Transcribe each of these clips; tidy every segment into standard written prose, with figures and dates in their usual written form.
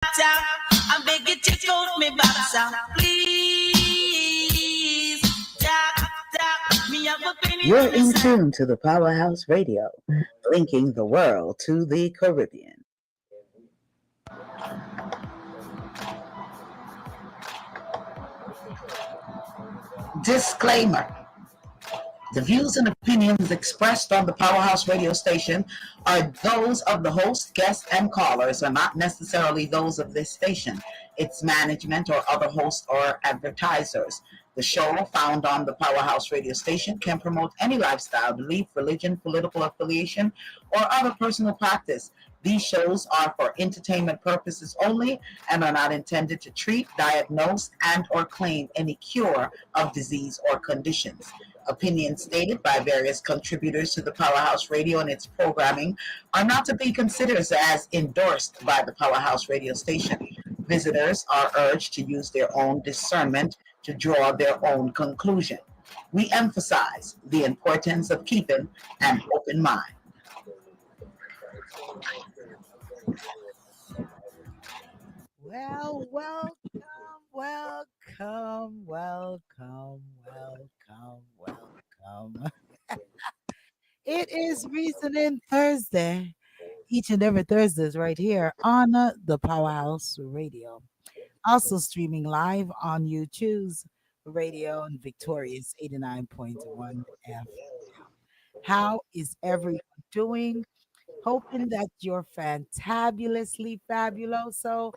I beg you check out me boxer, please. Me have a penny. You're in tune to the Powerhouse Radio, linking the world to the Caribbean. Disclaimer. The views and opinions expressed on the Powerhouse radio station are those of the host, guests, and callers, are not necessarily those of this station, its management, or other hosts or advertisers. The show, found on the Powerhouse radio station, can promote any lifestyle, belief, religion, political affiliation, or other personal practice. These shows are for entertainment purposes only and are not intended to treat, diagnose, and or claim any cure of disease or conditions. Opinions stated by various contributors to the Powerhouse Radio and its programming are not to be considered as endorsed by the Powerhouse Radio station. Visitors are urged to use their own discernment to draw their own conclusion. We emphasize the importance of keeping an open mind. Well, welcome. It is Reasoning Thursday. Each and every Thursday is right here on the Powerhouse Radio. Also streaming live on YouTube's radio and Victorious 89.1 FM. How is everyone doing? Hoping that you're fantabulously fabuloso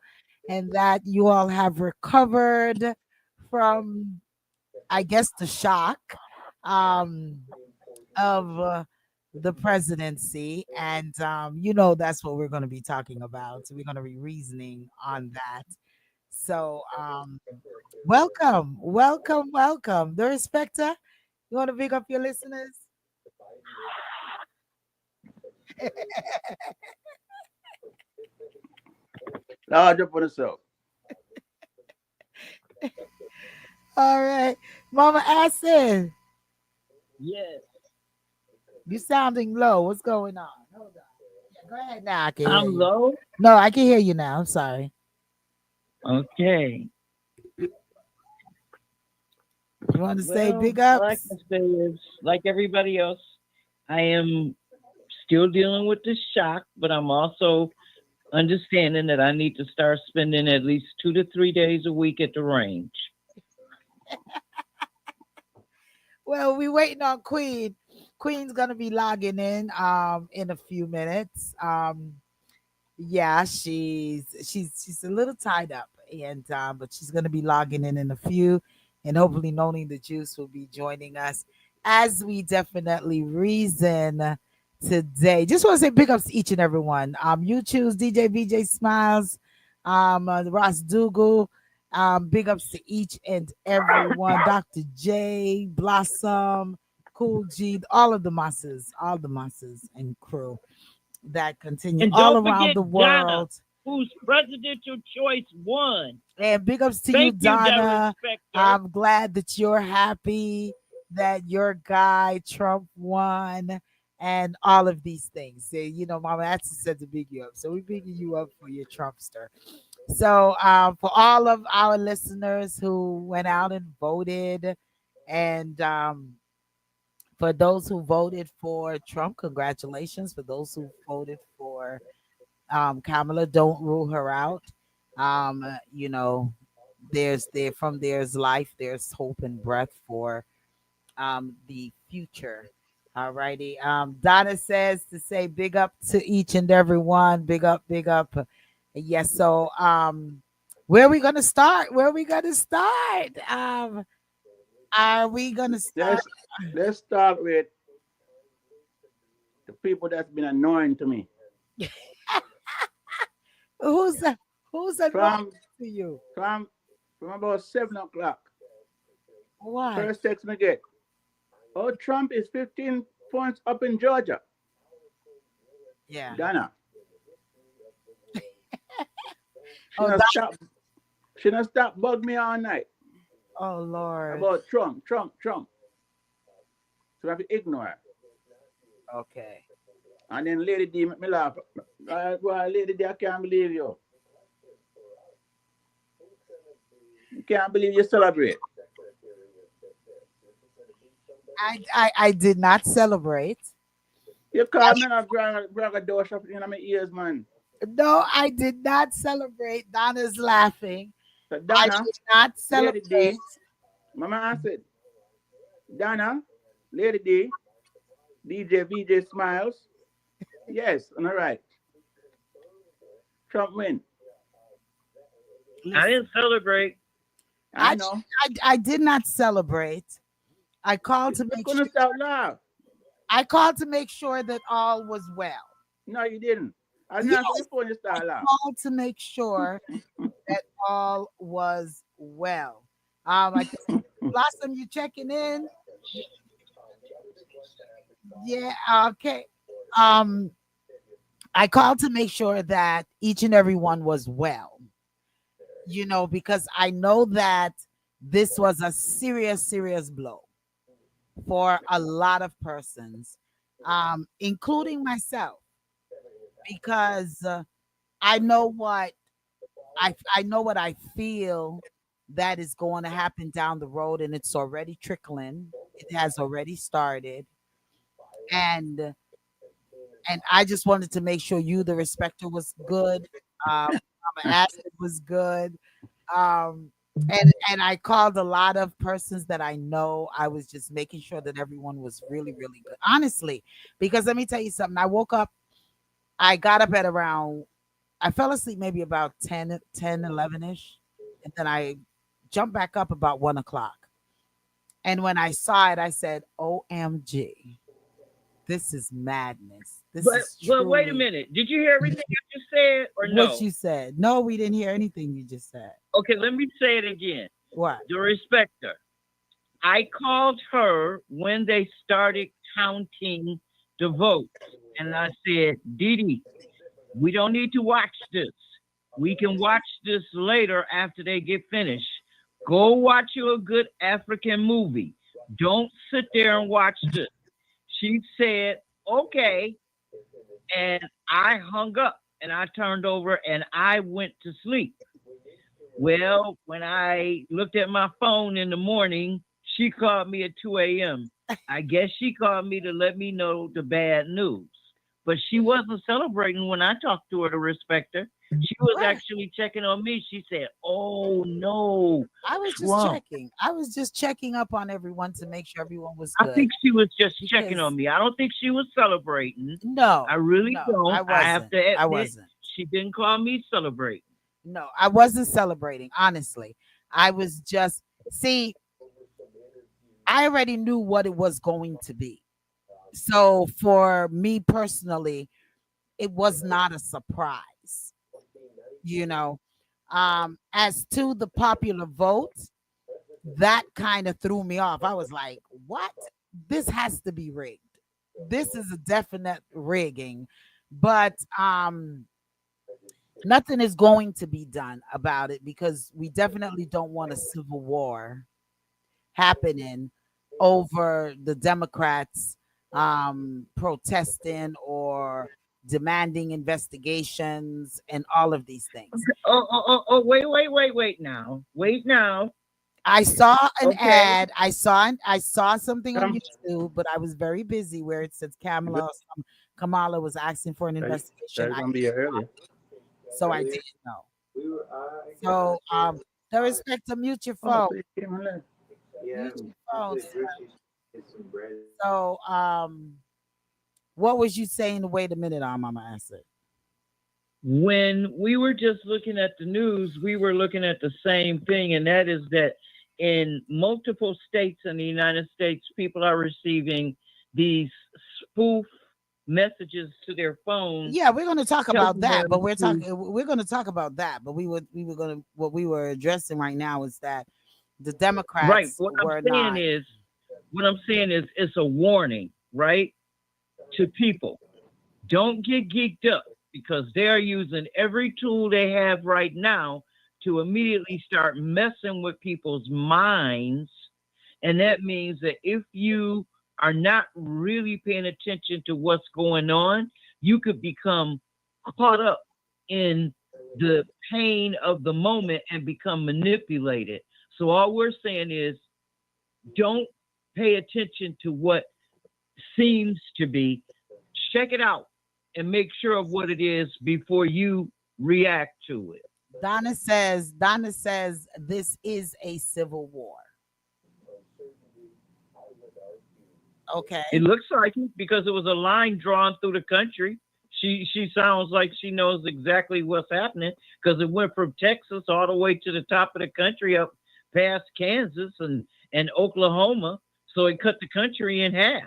and that you all have recovered from, I guess, the shock um, of the presidency. And, that's what we're going to be talking about. So we're going to be reasoning on that. So, welcome. Darespecta, you want to pick up your listeners? Large up on yourself. All right. Mama Asid, Yes. you sounding low. What's going on? Hold on. Yeah, go ahead now. I can hear I'm you. low. No, I can hear you now. I'm sorry. Okay. You want to say big All I ups? can say is, like everybody else, I am still dealing with the shock, but I'm also understanding that I need to start spending at least 2 to 3 days a week at the range. Well, we waiting on Queen. Queen's gonna be logging in a few minutes. Yeah, she's a little tied up, and but she's gonna be logging in a few, and hopefully Noni the Juice will be joining us as we definitely reason today. Just want to say big ups to each and every one. You choose DJ VJ Smiles, Ross Dougal. Big ups to each and every one. Dr. J, Blossom, Cool G, all the masses and crew that continue And all don't around forget the Donna, world. whose presidential choice won. And big ups to you, Thank you, Donna. Darespecta. I'm glad that you're happy that your guy Trump won and all of these things. So, Mama Atsu said to big you up. So we're bigging you up for your Trumpster. So for all of our listeners who went out and voted, and for those who voted for Trump, congratulations. For those who voted for Kamala, don't rule her out. Um, you know, there's life, there's hope and breath for the future. All righty. Donna says to say big up to each and every one. Big up, big up. Yes. So where are we gonna start? Where are we gonna start? Are we gonna start? Let's start with the people that's been annoying to me. Who's annoying From to you? from about 7 o'clock. Why? First text me get. Oh, Trump is 15 points up in Georgia. Yeah. Donna. Oh, She not stop bug me all night Oh Lord. about Trump. So I have to ignore her. Okay. And then Lady D make me laugh. Lady D, I can't believe you. You can't believe you celebrate. I did not celebrate. You call me and brag a door shop in my ears, man. No, I did not celebrate. Donna's laughing. So I Donna, did not Lady celebrate. D, Mama Acid, Donna, Lady D, DJ VJ Smiles. Yes, all right. Trump win. I Listen, didn't celebrate. I know. I did not celebrate. I called to You make sure. couldn't stop laugh. I called to make sure that all was well. No, you didn't. I didn't answer the Yes, phone, you I start laugh. called to make sure that all was well. I think Blossom, you checking in? Yeah, okay. Um, I called to make sure that each and every one was well, because I know that this was a serious, serious blow for a lot of persons, including myself, because I know what I know what I feel that is going to happen down the road, and it's already trickling. It has already started, and I just wanted to make sure you, the respecter, was good. Mama Acid was good. And I called a lot of persons that I know. I was just making sure that everyone was really, really good. Honestly, because let me tell you something. I woke up, I got up at around, I fell asleep maybe about 11-ish. And then I jumped back up about 1 o'clock. And when I saw it, I said, OMG. This is madness. This is But wait a truly minute. Did you hear everything I just said or no? what you said. No, we didn't hear anything you just said. Okay, let me say it again. What? The respecter. I called her when they started counting the votes. And I said, Dee, we don't need to watch this. We can watch this later after they get finished. Go watch you a good African movie. Don't sit there and watch this. She said, okay. And I hung up and I turned over and I went to sleep. Well, when I looked at my phone in the morning, she called me at 2 a.m. I guess she called me to let me know the bad news. But she wasn't celebrating when I talked to her to respect her. She was Right. actually checking on me. She said, oh no. I was just Trump. checking. I was just checking up on everyone to make sure everyone was I good. think she was just checking Because- on me. I don't think she was celebrating. No, I really no, don't. I I have wasn't. to admit, I wasn't. she didn't call me celebrating. No, I wasn't celebrating. Honestly, I was just see. I already knew what it was going to be. So for me personally, it was not a surprise. You know, as to the popular vote, that kind of threw me off. I was like, what? This has to be rigged. This is a definite rigging. But nothing is going to be done about it because we definitely don't want a civil war happening over the Democrats protesting or demanding investigations and all of these things. Wait now. Wait now. I saw an Okay. ad. I saw something on YouTube, but I was very busy where it says Kamala was asking for an investigation. That's gonna be early. So I didn't know. So the respect to mute your phone. So you came and left. Mute your phone. So what was you saying? Wait a minute, Mama Acid. When we were just looking at the news, we were looking at the same thing, and that is that in multiple states in the United States, people are receiving these spoof messages to their phones. Yeah, we're going to talk about that, but we're them going to talk about that, but we were going to what we were addressing right now is that the Democrats Right. What were I'm not. saying is it's a warning, right, to people. Don't get geeked up because they're using every tool they have right now to immediately start messing with people's minds. And that means that if you are not really paying attention to what's going on, you could become caught up in the pain of the moment and become manipulated. So all we're saying is don't pay attention to what seems to be. Check it out and make sure of what it is before you react to it. Donna says this is a civil war. Okay. It looks like it because it was a line drawn through the country. She sounds like she knows exactly what's happening because it went from Texas all the way to the top of the country up past Kansas and Oklahoma. So it cut the country in half.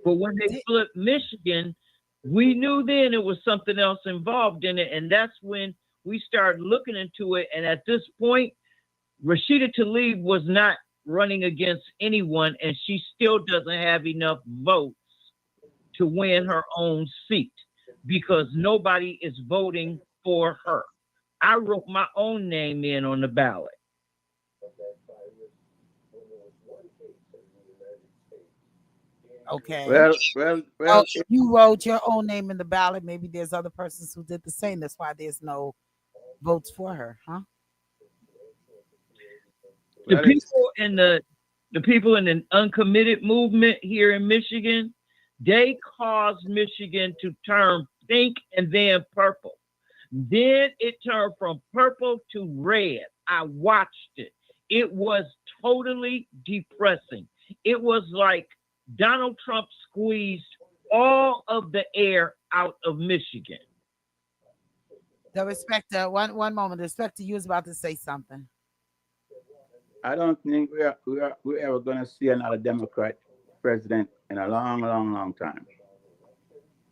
But when they flipped Michigan, we knew then it was something else involved in it. And that's when we started looking into it. And at this point, Rashida Tlaib was not running against anyone, and she still doesn't have enough votes to win her own seat because nobody is voting for her. I wrote my own name in on the ballot. Okay. Well. You wrote your own name in the ballot. Maybe there's other persons who did the same. That's why there's no votes for her, huh? The people in the uncommitted movement here in Michigan, they caused Michigan to turn pink and then purple. Then it turned from purple to red. I watched it. It was totally depressing. It was like Donald Trump squeezed all of the air out of Michigan. Darespecta, one moment. Darespecta, you was about to say something. I don't think we're ever going to see another Democrat president in a long time,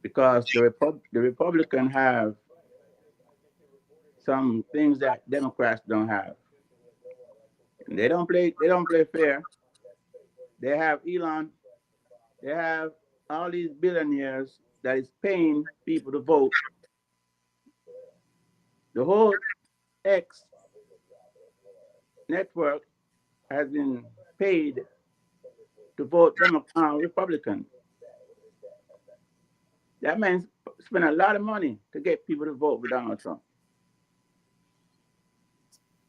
because the Republicans have some things that Democrats don't have. And they don't play fair. They have Elon. They have all these billionaires that is paying people to vote. The whole X network has been paid to vote Republican. That means spend a lot of money to get people to vote for Donald Trump.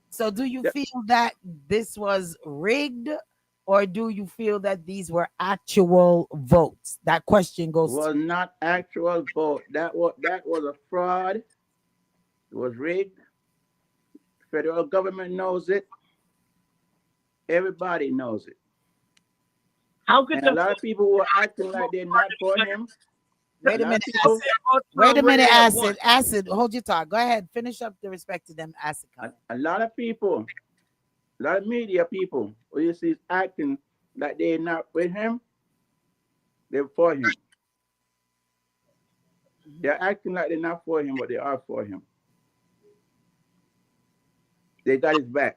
So do you feel that this was rigged, or do you feel that these were actual votes? That question goes. It was not actual vote. That was a fraud. It was rigged. The federal government knows it. Everybody knows it. How could a lot of people were acting like they're not for him? Wait a minute. Wait a minute, Asid. Asid, hold your thought. Go ahead. Finish up the respect to them, Asid. A lot of people, a lot of media people, who you see is acting like they're not with him, they're for him. They're acting like they're not for him, but they are for him. They got his back.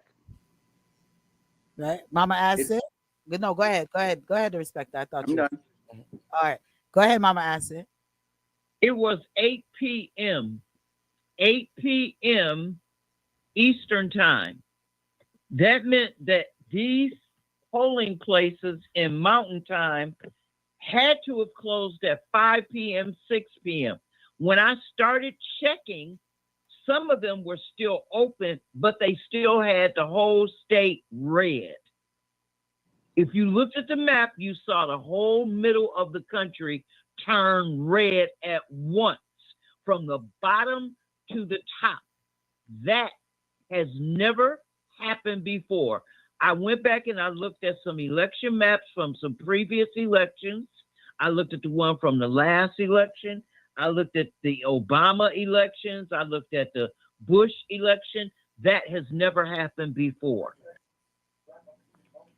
Right, Mama Asid. No, go ahead. Go ahead to respect that. I thought I'm done. All right, go ahead, Mama Asid. It was 8 p.m. 8 p.m. Eastern time. That meant that these polling places in Mountain Time had to have closed at 5 p.m., 6 p.m. When I started checking, some of them were still open, but they still had the whole state red. If you looked at the map, you saw the whole middle of the country turn red at once, from the bottom to the top. That has never happened before. I went back and I looked at some election maps from some previous elections. I looked at the one from the last election. I looked at the Obama elections. I looked at the Bush election. That has never happened before.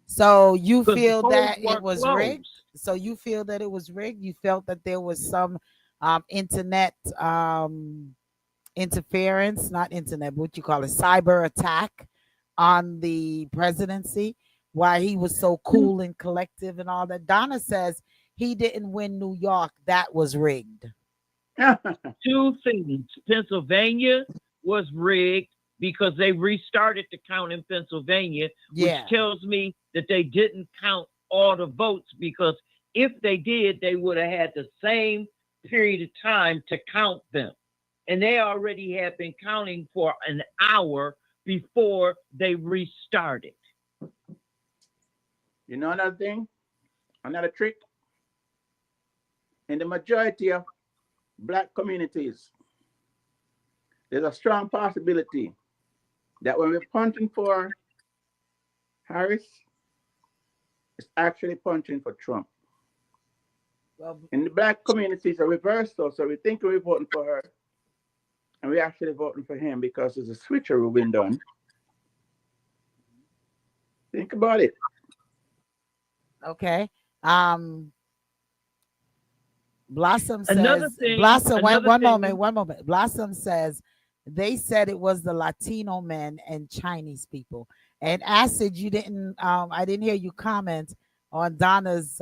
So you feel that it was rigged? So you feel that it was rigged? You felt that there was some internet interference, not internet, but what you call it, cyber attack on the presidency, why he was so cool and collective and all that. Donna says he didn't win New York. That was rigged. Two things. Pennsylvania was rigged because they restarted the count in Pennsylvania, which tells me that they didn't count all the votes, because if they did, they would have had the same period of time to count them. and they already had been counting for an hour before they restarted. You know another thing, another trick. In the majority of black communities, there's a strong possibility that when we're punching for Harris, it's actually punching for Trump. Well, In the black community, it's a reverse though. So we think we're voting for her, and we're actually voting for him because there's a switcheroo been done. Think about it. okay. Blossom Another says, thing, Blossom, another one thing. moment, one moment. Blossom says they said it was the Latino men and Chinese people. And Acid, you didn't I didn't hear you comment on Donna's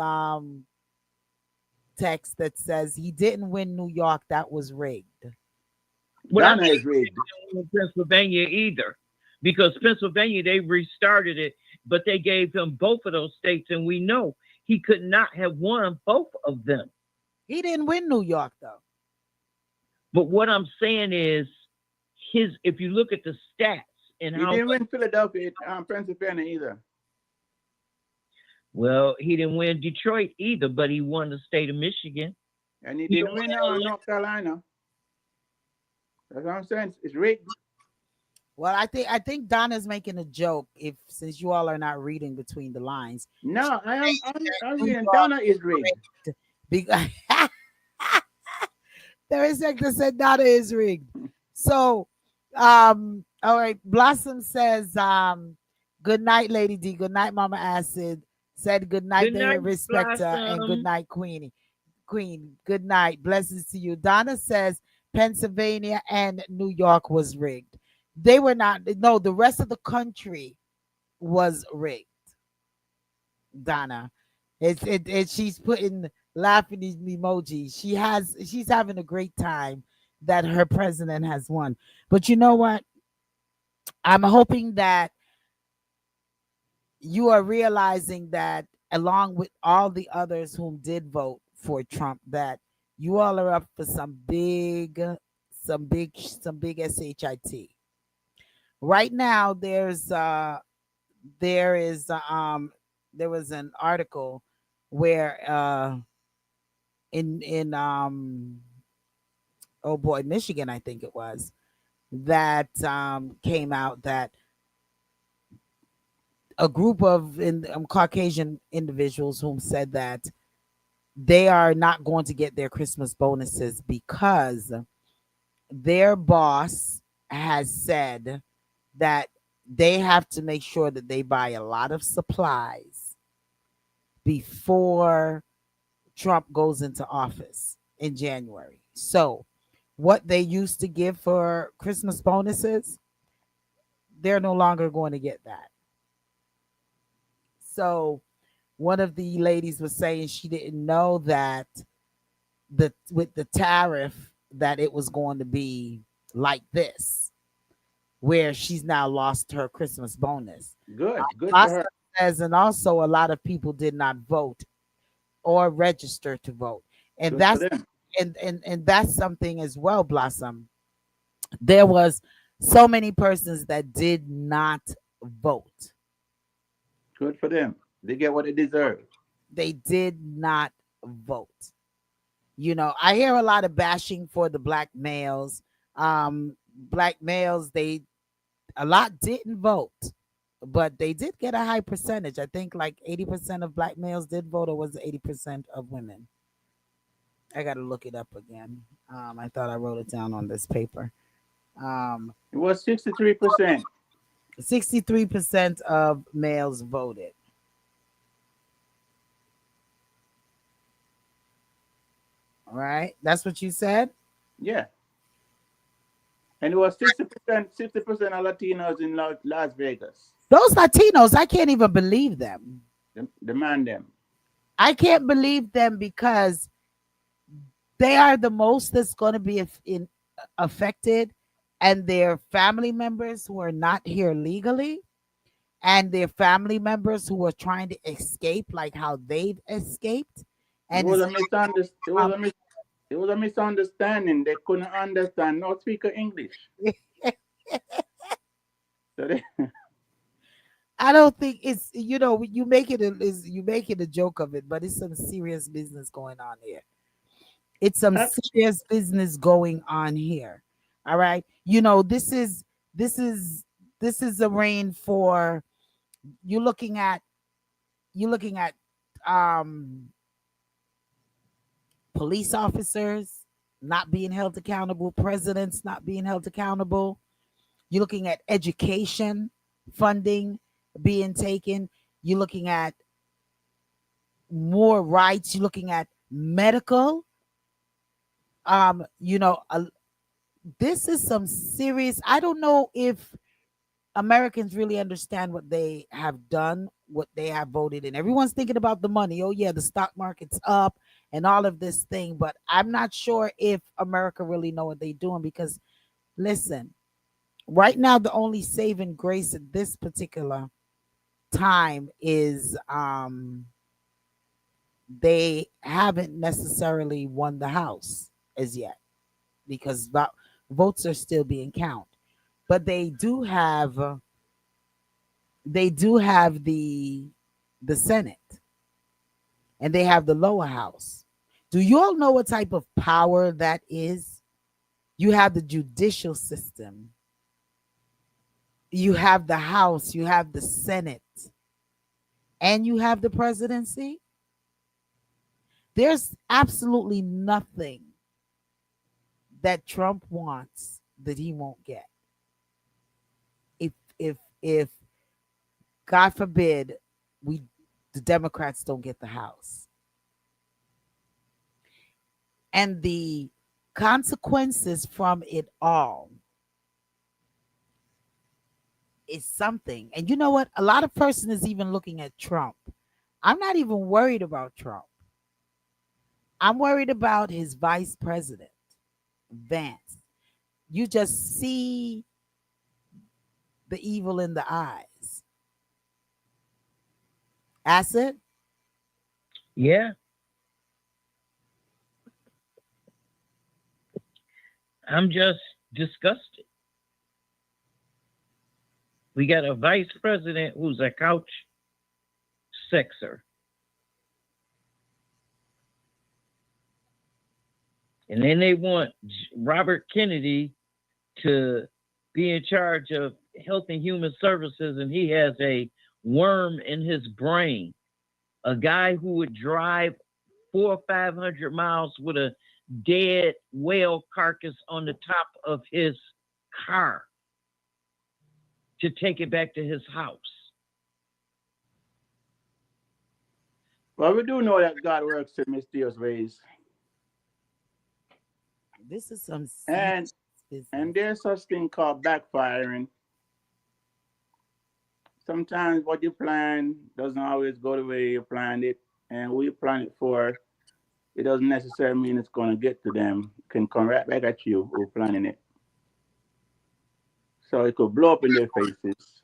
text that says he didn't win New York, that was rigged. Well, I Donna think is rigged. they didn't win Pennsylvania either, because Pennsylvania they restarted it, but they gave him both of those states, and we know he could not have won both of them. He didn't win New York though. But what I'm saying is, if you look at the stats and He how didn't win Philadelphia, Pennsylvania either. well, he didn't win Detroit either, but he won the state of Michigan. And he He didn't win North Carolina. That's what I'm saying. It's rigged. Well, I think Donna's making a joke if since you all are not reading between the lines. No, I'm reading. Donna is rigged. Because there is that said Donna is rigged. So all right, Blossom says good night, Lady D, good night, Mama Acid, said good night, Good night, Darespecta, and good Blossom. night, Queen, good night, blessings to you. Donna says Pennsylvania and New York was rigged. They were not, no, the rest of the country was rigged. Donna, she's putting laughing emojis. She's having a great time that her president has won. But you know what? I'm hoping that you are realizing that along with all the others whom did vote for Trump, that you all are up for some big shit. Right now, there was an article where in oh boy, Michigan, I think it was, that came out that a group of Caucasian individuals whom said that they are not going to get their Christmas bonuses because their boss has said that they have to make sure that they buy a lot of supplies before Trump goes into office in January. So what they used to give for Christmas bonuses, they're no longer going to get that. So one of the ladies was saying she didn't know that with the tariff that it was going to be like this, where she's now lost her Christmas bonus. Good for her. Says, and also a lot of people did not vote or register to vote, and Good that's for them. and that's something as well. Blossom. There was so many persons that did not vote. Good for them. They get what they deserve. They did not vote. You know, I hear a lot of bashing for the black males. Black males, a lot didn't vote, but they did get a high percentage. I think like 80% of black males did vote, or was it 80% of women? I got to look it up again. I thought I wrote it down on this paper. It was 63%. 63% of males voted. All right, that's what you said? Yeah. And it was 60% of Latinos in Las Vegas. Those Latinos, I can't even believe them. Demand them. I can't believe them because they are the most that's going to be affected, and their family members who are not here legally, and their family members who are trying to escape, like how they've escaped. And It was a misunderstanding. They couldn't understand no speaker English. So they, I don't think it's you make it you make it a joke of it, but it's some serious business going on here. It's some ac- serious business going on here. All right. This is this is a reign for you looking at you looking at um police officers not being held accountable, presidents not being held accountable. You're looking at education funding being taken. You're looking at more rights. You're looking at medical. You know, this is some serious. I don't know if Americans really understand what they have done, what they have voted in. Everyone's thinking about the money. Oh yeah, the stock market's up and all of this thing, but I'm not sure if America really know what they're doing because listen, right now the only saving grace at this particular time is they haven't necessarily won the house as yet because votes are still being counted, but they do have the Senate and they have the lower house. Do you all know what type of power that is? You have the judicial system, you have the House, you have the Senate, and you have the presidency. There's absolutely nothing that Trump wants that he won't get. If God forbid we the Democrats don't get the House. And the consequences from it all is something. And you know what? A lot of person is even looking at Trump. I'm not even worried about Trump. I'm worried about his vice president, Vance. You just see the evil in the eyes. Asid? Yeah, I'm just disgusted. We got a vice president who's a couch sexer. And then they want Robert Kennedy to be in charge of Health and Human Services, and he has a worm in his brain. A guy who would drive 400 or 500 miles with a dead whale carcass on the top of his car to take it back to his house. well, we do know that God works in mysterious ways, This is some and serious business. and there's such thing called backfiring. Sometimes what you plan doesn't always go the way you planned it, and who you plan it for, it doesn't necessarily mean it's going to get to them. It can come right back at you who planning it. So it could blow up in their faces.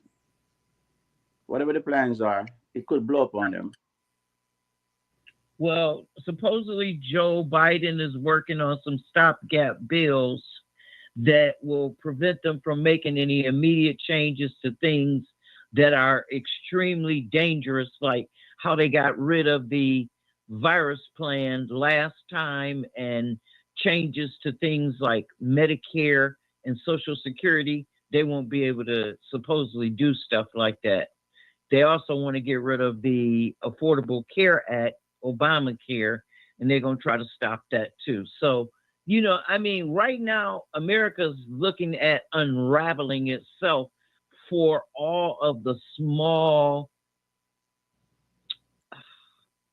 Whatever the plans are, it could blow up on them. Well, supposedly Joe Biden is working on some stopgap bills that will prevent them from making any immediate changes to things that are extremely dangerous, like how they got rid of the virus plan last time and changes to things like Medicare and Social Security. They won't be able to supposedly do stuff like that. They also want to get rid of the Affordable Care Act, Obamacare, and they're going to try to stop that too. So, I mean, right now, America's looking at unraveling itself for all of the small,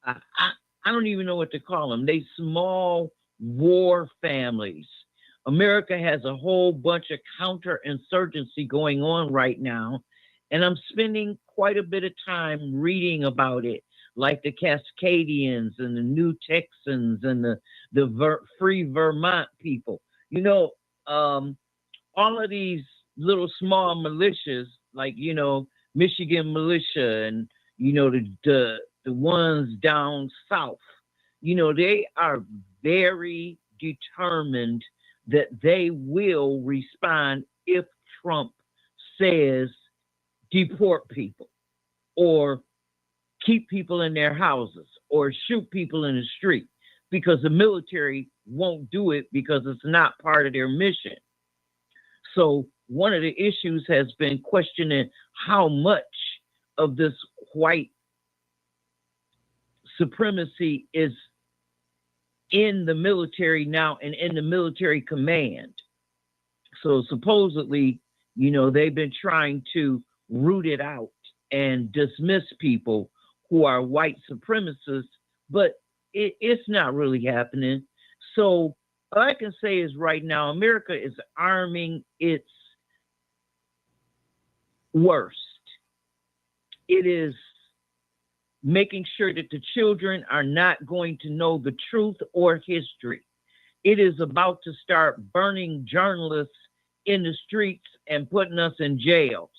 I don't even know what to call them. They small war families. America has a whole bunch of counterinsurgency going on right now, and I'm spending quite a bit of time reading about it, like the Cascadians and the New Texans and the Free Vermont people. Um, all of these little small militias, like Michigan militia, and the ones down south. They are very determined that they will respond if Trump says deport people or keep people in their houses or shoot people in the street, because the military won't do it because it's not part of their mission. So one of the issues has been questioning how much of this white supremacy is in the military now and in the military command. So supposedly, they've been trying to root it out and dismiss people who are white supremacists, but it's not really happening. So all I can say is right now, America is arming its worst. It is making sure that the children are not going to know the truth or history. It is about to start burning journalists in the streets and putting us in jails.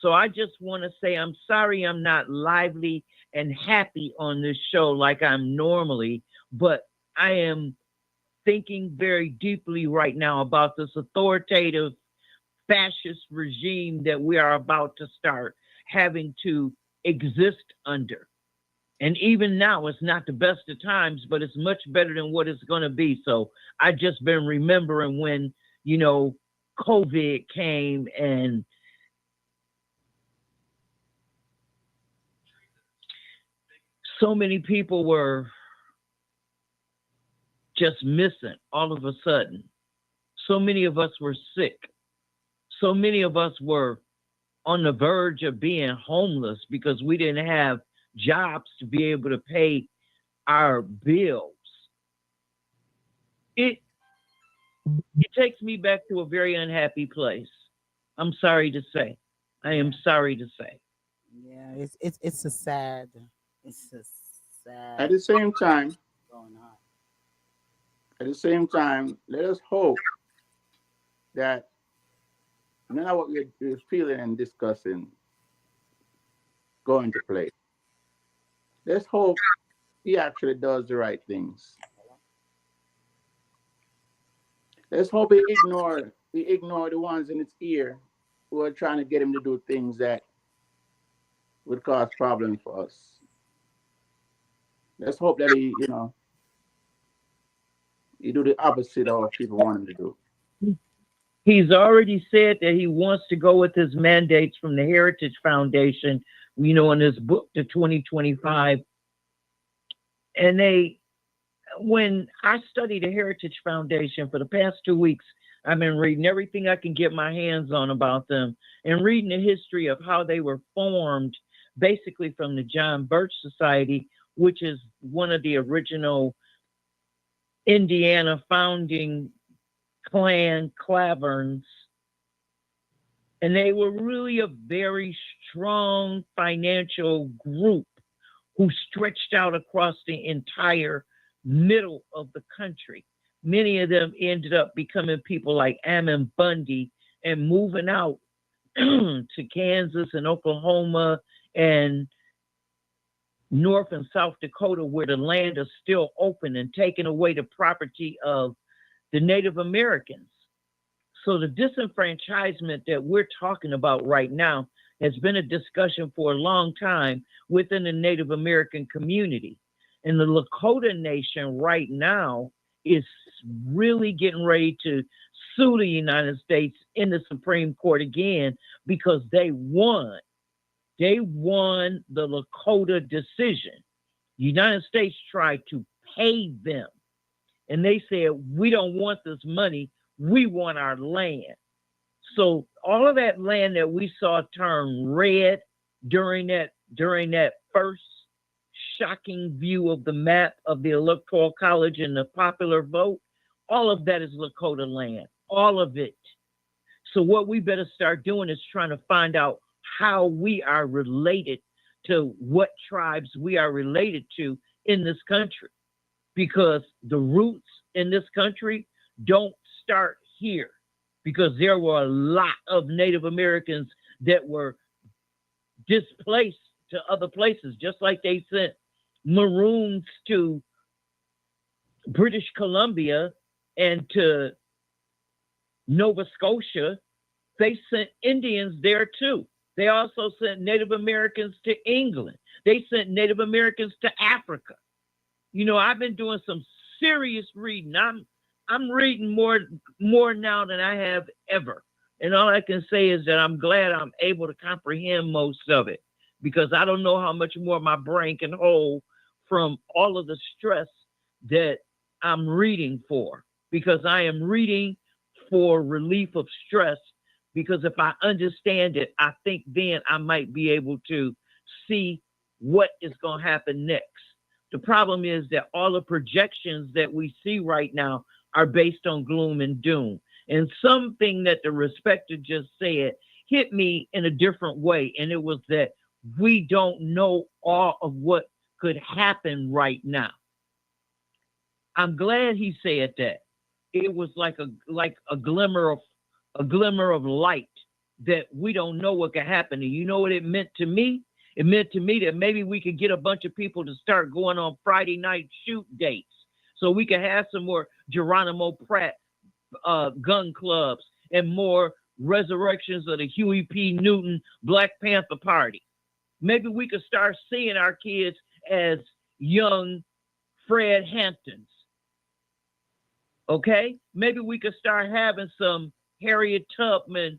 So I just want to say I'm sorry I'm not lively and happy on this show like I'm normally, but I am thinking very deeply right now about this authoritative fascist regime that we are about to start having to exist under. And even now, it's not the best of times, but it's much better than what it's going to be. So I just been remembering when, COVID came and so many people were just missing all of a sudden. So many of us were sick. So many of us were on the verge of being homeless because we didn't have jobs to be able to pay our bills. It takes me back to a very unhappy place. I'm sorry to say. I am sorry to say. Yeah, it's a sad. It's a sad. At the same time, going on. let us hope that none of what we're feeling and discussing going to play. Let's hope he actually does the right things. Let's hope he ignore the ones in his ear who are trying to get him to do things that would cause problems for us. Let's hope that he do the opposite of what people want him to do. He's already said that he wants to go with his mandates from the Heritage Foundation, in his book, to 2025. And when I studied the Heritage Foundation for the past 2 weeks, I've been reading everything I can get my hands on about them and reading the history of how they were formed, basically from the John Birch Society, which is one of the original Indiana founding clan Claverns. And they were really a very strong financial group who stretched out across the entire middle of the country. Many of them ended up becoming people like Ammon Bundy and moving out to Kansas and Oklahoma and North and South Dakota, where the land is still open, and taking away the property of the Native Americans. So the disenfranchisement that we're talking about right now has been a discussion for a long time within the Native American community. And the Lakota Nation right now is really getting ready to sue the United States in the Supreme Court again because they won. They won the Lakota decision. The United States tried to pay them. And they said, we don't want this money. We want our land. So all of that land that we saw turn red during that first shocking view of the map of the Electoral College and the popular vote, all of that is Lakota land, all of it. So what we better start doing is trying to find out how we are related to what tribes we are related to in this country, because the roots in this country don't start here, because there were a lot of Native Americans that were displaced to other places, just like they sent Maroons to British Columbia and to Nova Scotia, they sent Indians there too. They also sent Native Americans to England. They sent Native Americans to Africa. You know, I've been doing some serious reading. I'm reading more now than I have ever. And all I can say is that I'm glad I'm able to comprehend most of it, because I don't know how much more my brain can hold from all of the stress that I'm reading for, because I am reading for relief of stress, because if I understand it, I think then I might be able to see what is going to happen next. The problem is that all the projections that we see right now are based on gloom and doom. And something that the respecter just said hit me in a different way. And it was that we don't know all of what could happen right now. I'm glad he said that. It was like a glimmer of light, that we don't know what could happen. And you know what it meant to me? It meant to me that maybe we could get a bunch of people to start going on Friday night shoot dates, so we could have some more Geronimo Pratt gun clubs and more resurrections of the Huey P. Newton Black Panther Party. Maybe we could start seeing our kids as young Fred Hamptons. Okay? Maybe we could start having some Harriet Tubman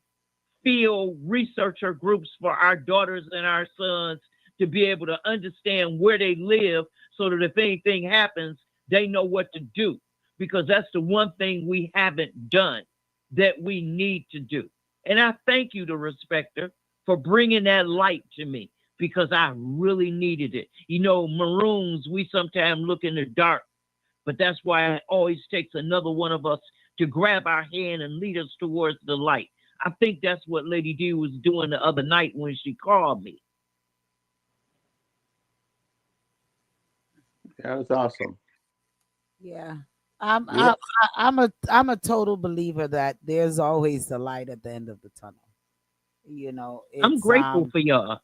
field researcher groups for our daughters and our sons to be able to understand where they live, so that if anything happens, they know what to do. Because that's the one thing we haven't done that we need to do. And I thank you, the respecter, for bringing that light to me, because I really needed it. You know, maroons, we sometimes look in the dark, but that's why it always takes another one of us to grab our hand and lead us towards the light. I think that's what Lady D was doing the other night when she called me. That was awesome. Yeah. I'm Yep. I'm a total believer that there's always the light at the end of the tunnel. You know, I'm grateful for y'all.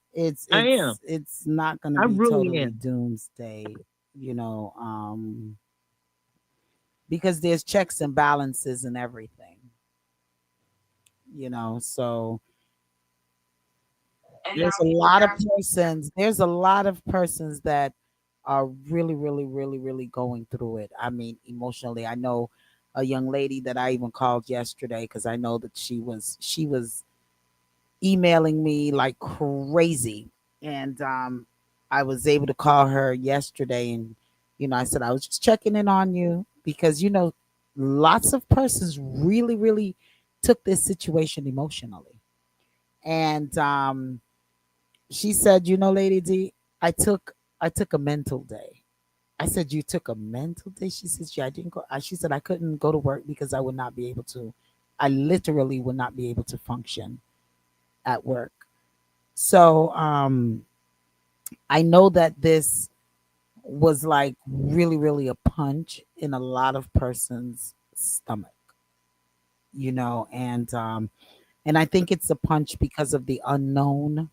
I am. It's not going to I be really totally am. doomsday, you know, because there's checks and balances and everything. You know, so there's a lot of persons that are really, really, really, really going through it. I mean, emotionally. I know a young lady that I even called yesterday, because I know that she was emailing me like crazy. And I was able to call her yesterday, and I said I was just checking in on you, because lots of persons really, really took this situation emotionally. And she said, Lady D, I took a mental day. I said, you took a mental day? She says, yeah, I didn't go. She said, I couldn't go to work because I would not be able to. I literally would not be able to function at work. So I know that this was like really, really a punch in a lot of persons' stomach, and I think it's a punch because of the unknown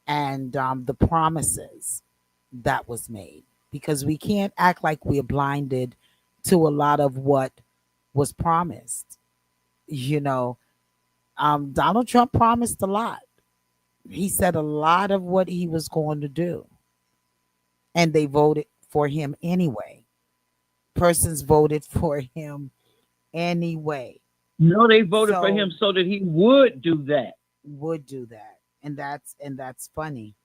and the promises that was made, because we can't act like we're blinded to a lot of what was promised. Donald Trump promised a lot. He said a lot of what he was going to do, and they voted for him anyway. Persons voted for him anyway. No, they voted for So him so that he would do that. would do that, and that's funny.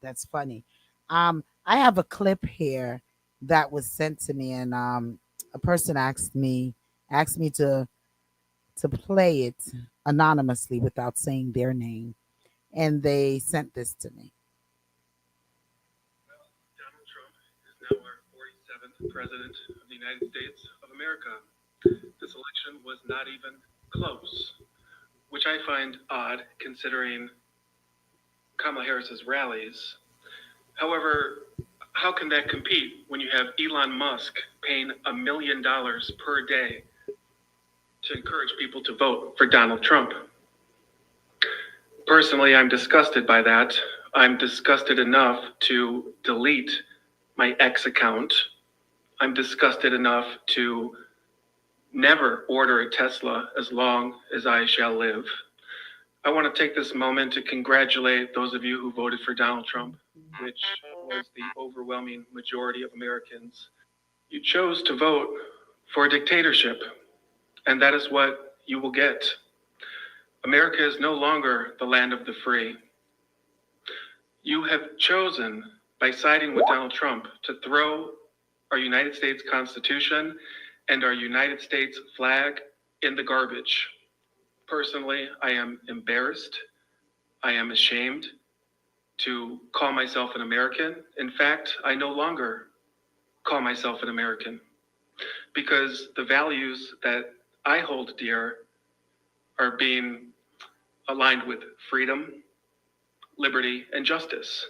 That's funny. I have a clip here that was sent to me, and a person asked me to play it anonymously without saying their name, and they sent this to me. Donald Trump is now our 47th president of the United States of America. This election was not even close, which I find odd considering Kamala Harris's rallies. However, how can that compete when you have Elon Musk paying $1 million per day to encourage people to vote for Donald Trump? Personally, I'm disgusted by that. I'm disgusted enough to delete my X account. I'm disgusted enough to never order a Tesla as long as I shall live. I want to take this moment to congratulate those of you who voted for Donald Trump, which was the overwhelming majority of Americans. You chose to vote for a dictatorship, and that is what you will get. America is no longer the land of the free. You have chosen, by siding with Donald Trump, to throw our United States Constitution and our United States flag in the garbage. Personally, I am embarrassed. I am ashamed to call myself an American. In fact, I no longer call myself an American because the values that I hold dear are being aligned with freedom, liberty, and justice.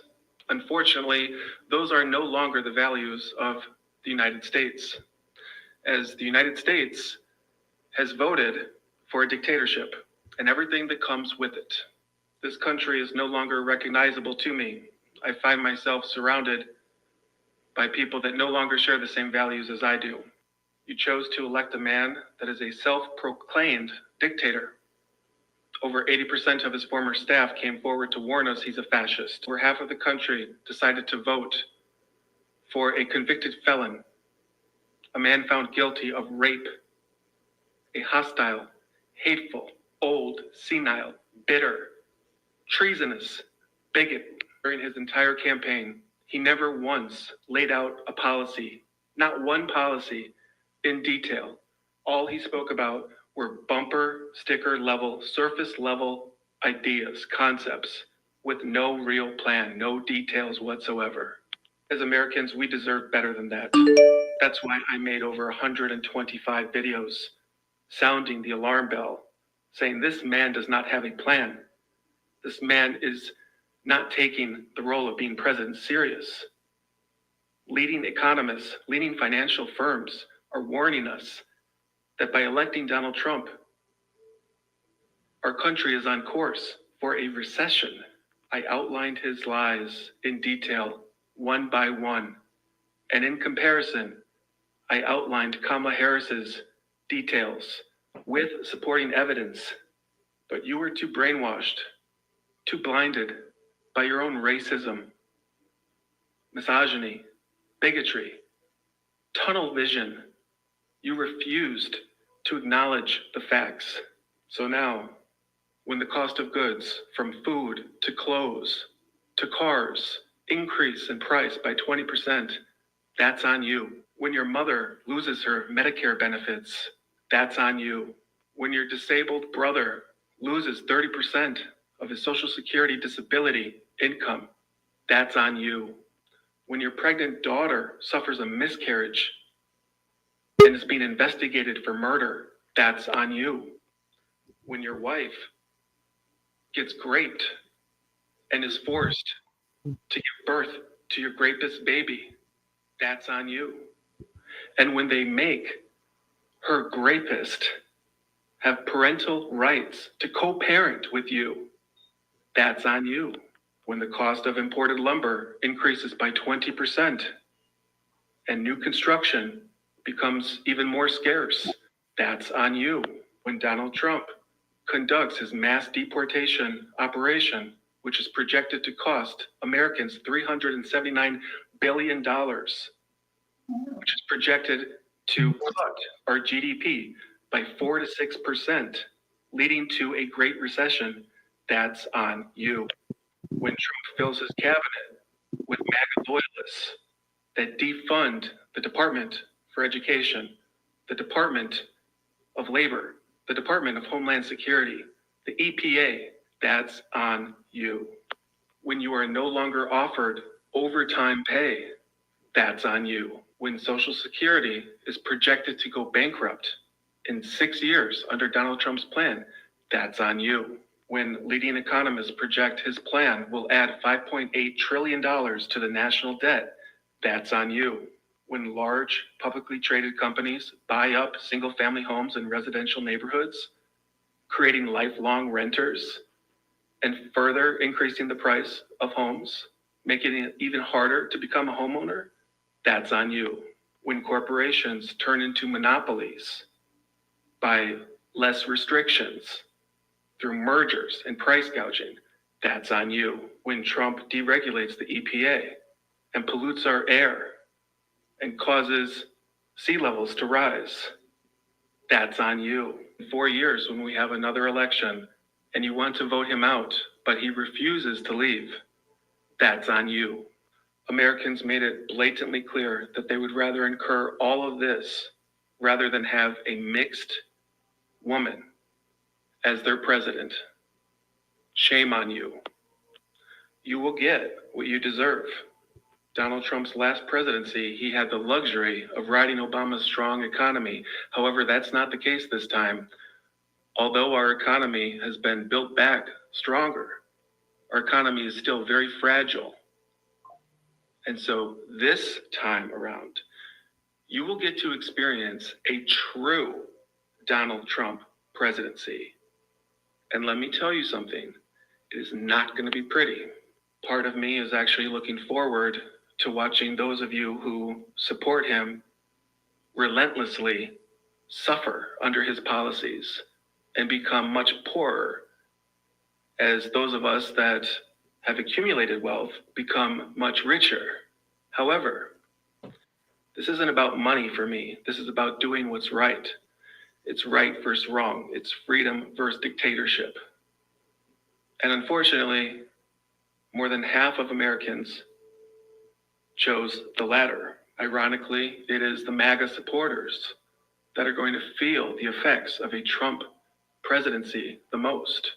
Unfortunately, those are no longer the values of the United States, as the United States has voted for a dictatorship and everything that comes with it. This country is no longer recognizable to me. I find myself surrounded by people that no longer share the same values as I do. You chose to elect a man that is a self-proclaimed dictator. Over 80% of his former staff came forward to warn us he's a fascist. Over half of the country decided to vote for a convicted felon, a man found guilty of rape, a hostile, hateful, old, senile, bitter, treasonous bigot. During his entire campaign, he never once laid out a policy, not one policy, in detail. All he spoke about were bumper sticker level, surface level ideas, concepts, with no real plan, no details whatsoever. As Americans, we deserve better than that. That's why I made over 125 videos sounding the alarm bell, saying this man does not have a plan. This man is not taking the role of being president serious. Leading economists, leading financial firms are warning us that by electing Donald Trump, our country is on course for a recession. I outlined his lies in detail, one by one. And in comparison, I outlined Kamala Harris's details with supporting evidence. But you were too brainwashed, too blinded by your own racism, misogyny, bigotry, tunnel vision. You refused to acknowledge the facts. So now, when the cost of goods, from food to clothes to cars, increase in price by 20%, that's on you. When your mother loses her Medicare benefits, that's on you. When your disabled brother loses 30% of his Social Security disability income, that's on you. When your pregnant daughter suffers a miscarriage and is being investigated for murder, that's on you. When your wife gets raped and is forced to give birth to your rapist baby, that's on you. And when they make her rapist have parental rights to co-parent with you, that's on you. When the cost of imported lumber increases by 20% and new construction becomes even more scarce, that's on you. When Donald Trump conducts his mass deportation operation, which is projected to cost Americans $379 billion, which is projected to cut our GDP by 4 to 6%, leading to a great recession, that's on you. When Trump fills his cabinet with MAGA loyalists that defund the Department for Education, the Department of Labor, the Department of Homeland Security, the EPA, that's on you. When you are no longer offered overtime pay, that's on you. When Social Security is projected to go bankrupt in 6 years under Donald Trump's plan, that's on you. When leading economists project his plan will add $5.8 trillion to the national debt, that's on you. When large publicly traded companies buy up single-family homes in residential neighborhoods, creating lifelong renters and further increasing the price of homes, making it even harder to become a homeowner, that's on you. When corporations turn into monopolies by less restrictions through mergers and price gouging, that's on you. When Trump deregulates the EPA and pollutes our air and causes sea levels to rise, that's on you. In 4 years, when we have another election and you want to vote him out, but he refuses to leave, that's on you. Americans made it blatantly clear that they would rather incur all of this rather than have a mixed woman as their president. Shame on you. You will get what you deserve. Donald Trump's last presidency, he had the luxury of riding Obama's strong economy. However, that's not the case this time. Although our economy has been built back stronger, our economy is still very fragile. And so this time around, you will get to experience a true Donald Trump presidency. And let me tell you something, it is not going to be pretty. Part of me is actually looking forward to watching those of you who support him relentlessly suffer under his policies and become much poorer, as those of us that have accumulated wealth become much richer. However, this isn't about money for me. This is about doing what's right. It's right versus wrong. It's freedom versus dictatorship. And unfortunately, more than half of Americans chose the latter. Ironically, it is the MAGA supporters that are going to feel the effects of a Trump presidency the most.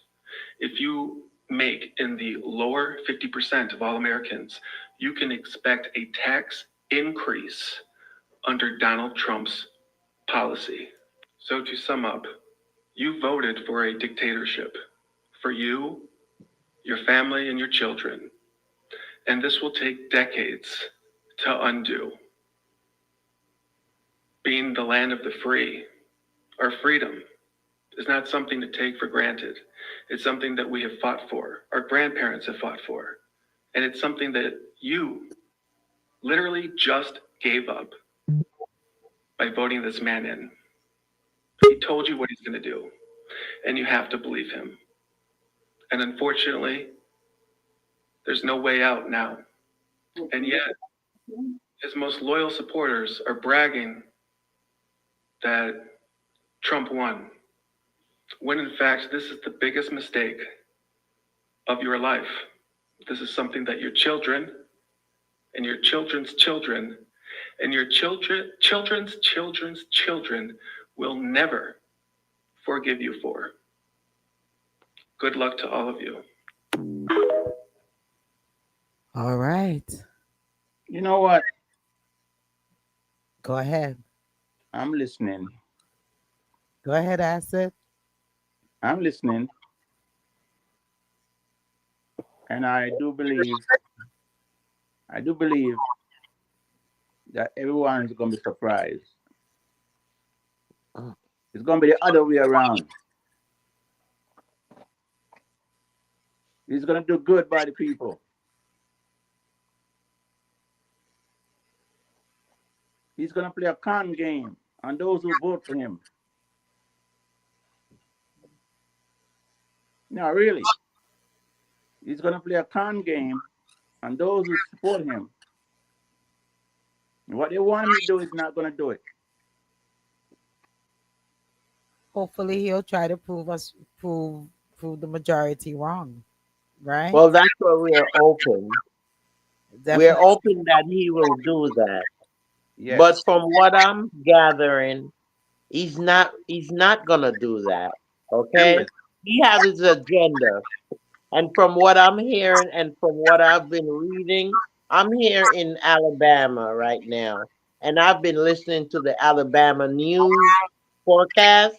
If you make in the lower 50% of all Americans, you can expect a tax increase under Donald Trump's policy. So to sum up, you voted for a dictatorship for you, your family, and your children. And this will take decades to undo. Being the land of the free, our freedom is not something to take for granted. It's something that we have fought for, our grandparents have fought for. And it's something that you literally just gave up by voting this man in. He told you what he's going to do, and you have to believe him. And unfortunately, there's no way out now. And yet, his most loyal supporters are bragging that Trump won, when in fact, this is the biggest mistake of your life. This is something that your children and your children's children and your children's children will never forgive you for. Good luck to all of you. All right. You know what? Go ahead. I'm listening. Go ahead, Asid. I'm listening. And I do believe that everyone is going to be surprised. It's going to be the other way around. He's going to do good by the people. He's going to play a con game on those who vote for him. No, really. He's going to play a con game on those who support him. And what they want him to do, he's not going to do it. Hopefully, he'll try to prove the majority wrong, right? Well, that's what we're open. Definitely. We're open that he will do that. Yes. But from what I'm gathering, he's not gonna do that. Okay? He has his agenda. And from what I'm hearing and from what I've been reading, I'm here in Alabama right now. And I've been listening to the Alabama news forecast.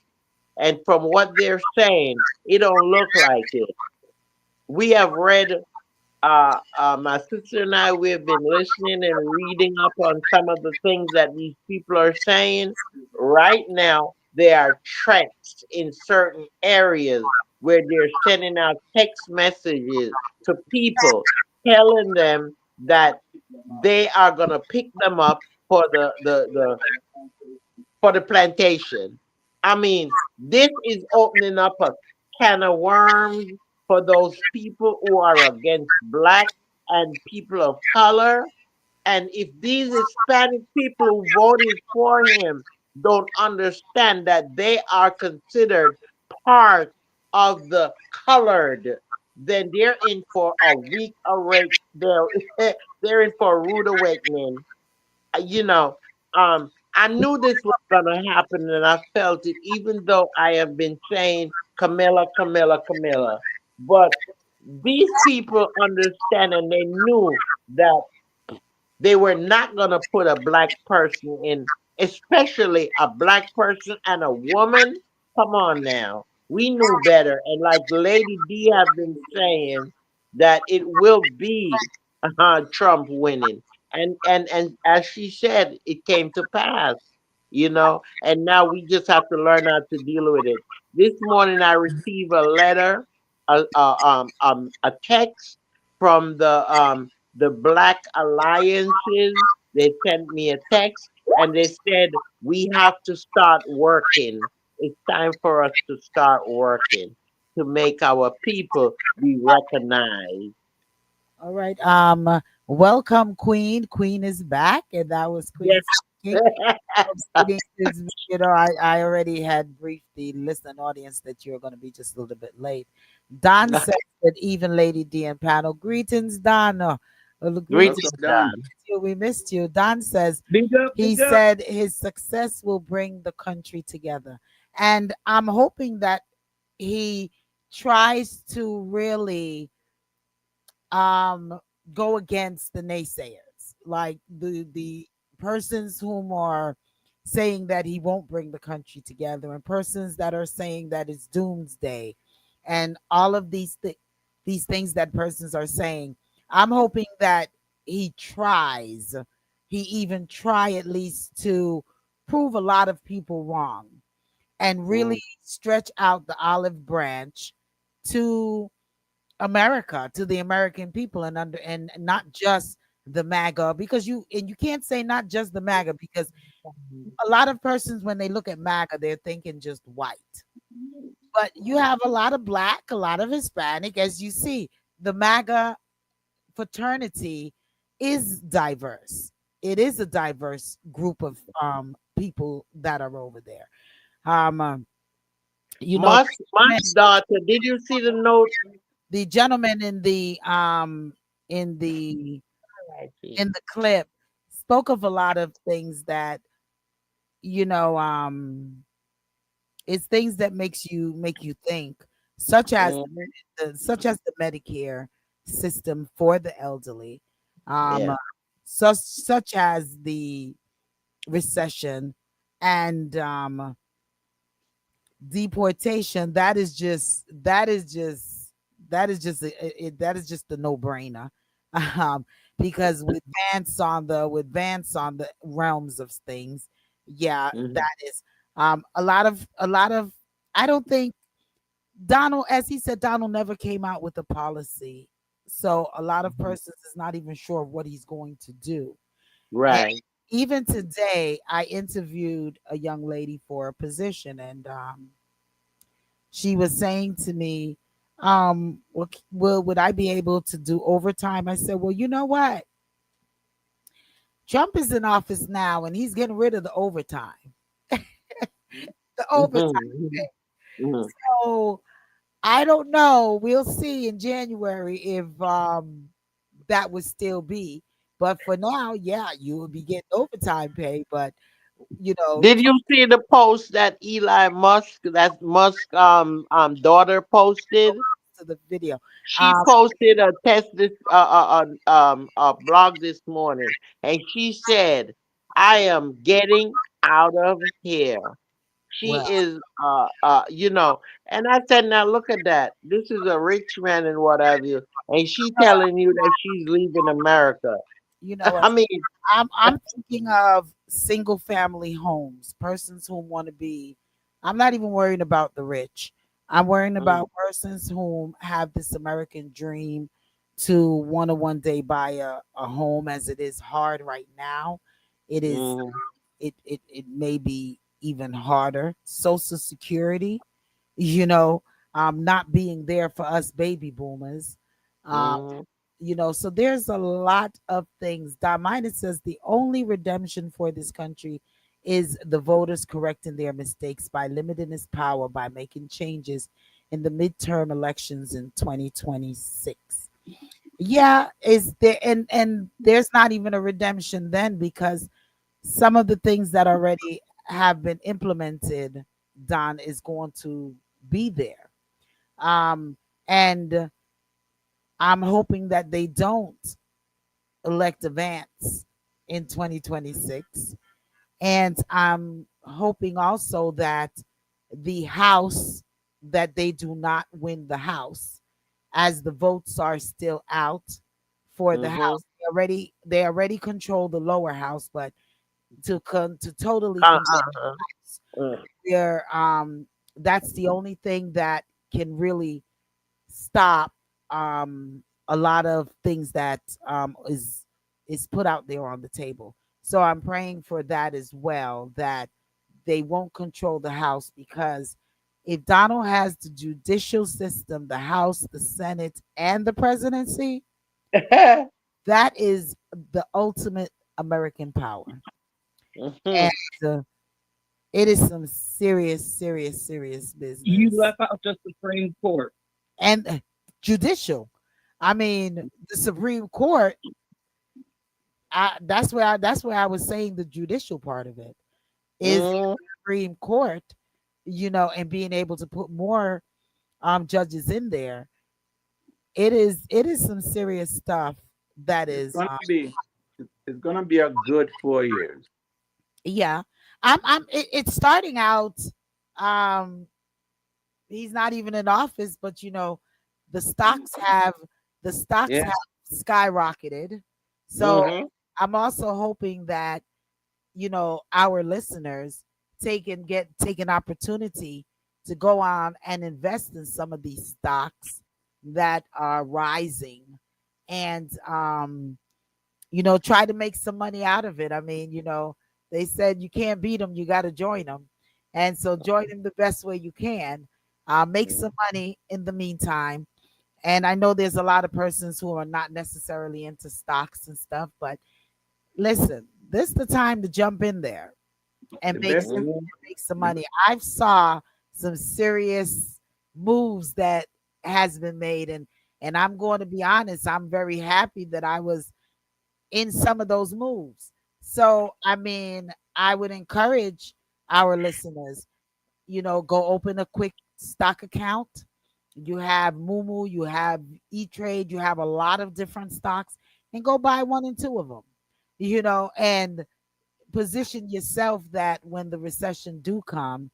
And from what they're saying, it don't look like it. We have read, my sister and I, we've been listening and reading up on some of the things that these people are saying. Right now, there are threats in certain areas where they're sending out text messages to people telling them that they are going to pick them up for the plantation. I mean, this is opening up a can of worms for those people who are against black and people of color. And if these Hispanic people who voted for him don't understand that they are considered part of the colored, then they're in for a weak awake. They're in for a rude awakening. You know, I knew this was gonna happen, and I felt it, even though I have been saying Camilla, Camilla, Camilla. But these people understand, and they knew that they were not going to put a black person in, especially a black person and a woman. Come on now. We knew better. And like Lady D have been saying, that it will be Trump winning. And as she said, it came to pass, and now we just have to learn how to deal with it. This morning I received a letter, a text from the Black Alliances. They sent me a text and they said, we have to start working. It's time for us to start working to make our people be recognized. All right. Welcome, Queen. Queen is back, and that was Queen Yes. speaking. Reading this, I already had briefed the listening audience that you're going to be just a little bit late. Don said that even Lady D and panel. Greetings, Don. Greetings. Greetings, Welcome, Don. Don. We missed you. Don says Big up, he big up. said his success will bring the country together. And I'm hoping that he tries to really um go against the naysayers, like the persons whom are saying that he won't bring the country together, and persons that are saying that it's doomsday, and all of these things that persons are saying. I'm hoping that he tries, he even try at least to prove a lot of people wrong, and Mm, really stretch out the olive branch to America, to the American people, and not just the MAGA, because you can't say not just the MAGA, because a lot of persons when they look at MAGA they're thinking just white, but you have a lot of black, a lot of Hispanic, as you see. The MAGA fraternity is diverse. It is a diverse group of people that are over there. Um, uh, you know, Musk's daughter, did you see the note? the gentleman in the in the clip spoke of a lot of things that you know it's things that make you think, such as Mhm. the Medicare system for the elderly, Yeah. um such as the recession, and deportation. That is just the no-brainer. um because with Vance on the realms of things, yeah, Mhm. that is a lot of I don't think Donald, as he said, Donald never came out with a policy, so a lot of persons is not even sure what he's going to do. And Right. even today I interviewed a young lady for a position, and she was saying to me, would I be able to do overtime? I said, well, you know what? Trump is in office now and he's getting rid of the overtime. The overtime. Mhm. Mhm. So I don't know. We'll see in January if that would still be. But for now, yeah, you will be getting overtime pay. But you know, Did you see the post that Musk daughter posted? to the video. She Um, posted a blog this morning, and she said, "I am getting out of here." She well, is, and I said, "Now look at that. This is a rich man and what have you, and she telling you that she's leaving America." you know, I mean, I'm thinking of single family homes, persons who want to be. I'm not even worrying about the rich. I'm worrying mm, about persons who have this American dream to want to one day buy a home, as it is hard right now. It is mm, it may be even harder. Social Security, you know, not being there for us baby boomers. Um, Mhm. so there's a lot of things. Darminus says the only redemption for this country is the voters correcting their mistakes by limiting its power by making changes in the midterm elections in 2026. Yeah, is there, and there's not even a redemption then, because some of the things that already have been implemented, Don, is going to be there. And I'm hoping that they don't elect a Vance in 2026. And I'm hoping also that the House, that they do not win the House, as the votes are still out for the Mhm. House. They already control the lower house, but to totally control Uh-huh. the House, Mm. they're that's the only thing that can really stop a lot of things that is put out there on the table. So I'm praying for that as well, that they won't control the House, because if Donald has the judicial system, the House, the Senate, and the presidency, that is the ultimate American power. And Mhm. uh, it is some serious, serious, serious You business. left out the Supreme Court. And judicial. I mean, the Supreme Court. That's where I was saying the judicial part of it is the Mhm. Supreme Court, and being able to put more judges in there. It is some serious stuff that It's is gonna be it's gonna be a good 4 years. yeah. It's starting out. um he's not even in office, but the stocks have the stocks Yeah. have skyrocketed. So Mhm. I'm also hoping that our listeners take an opportunity to go on and invest in some of these stocks that are rising, and try to make some money out of it. I mean, they said you can't beat them, you got to join them. And so join them the best way you can. Make some money in the meantime. And I know there's a lot of persons who are not necessarily into stocks and stuff, but listen, this is the time to jump in there and The make best some, is Mhm. make some the, money. I've saw some serious moves that has been made, and I'm going to be honest, I'm very happy that I was in some of those moves. So, I mean, I would encourage our listeners, go open a quick stock account. You have Mumu, you have E Trade, you have a lot of different stocks, and go buy one and two of them, and position yourself that when the recession do come,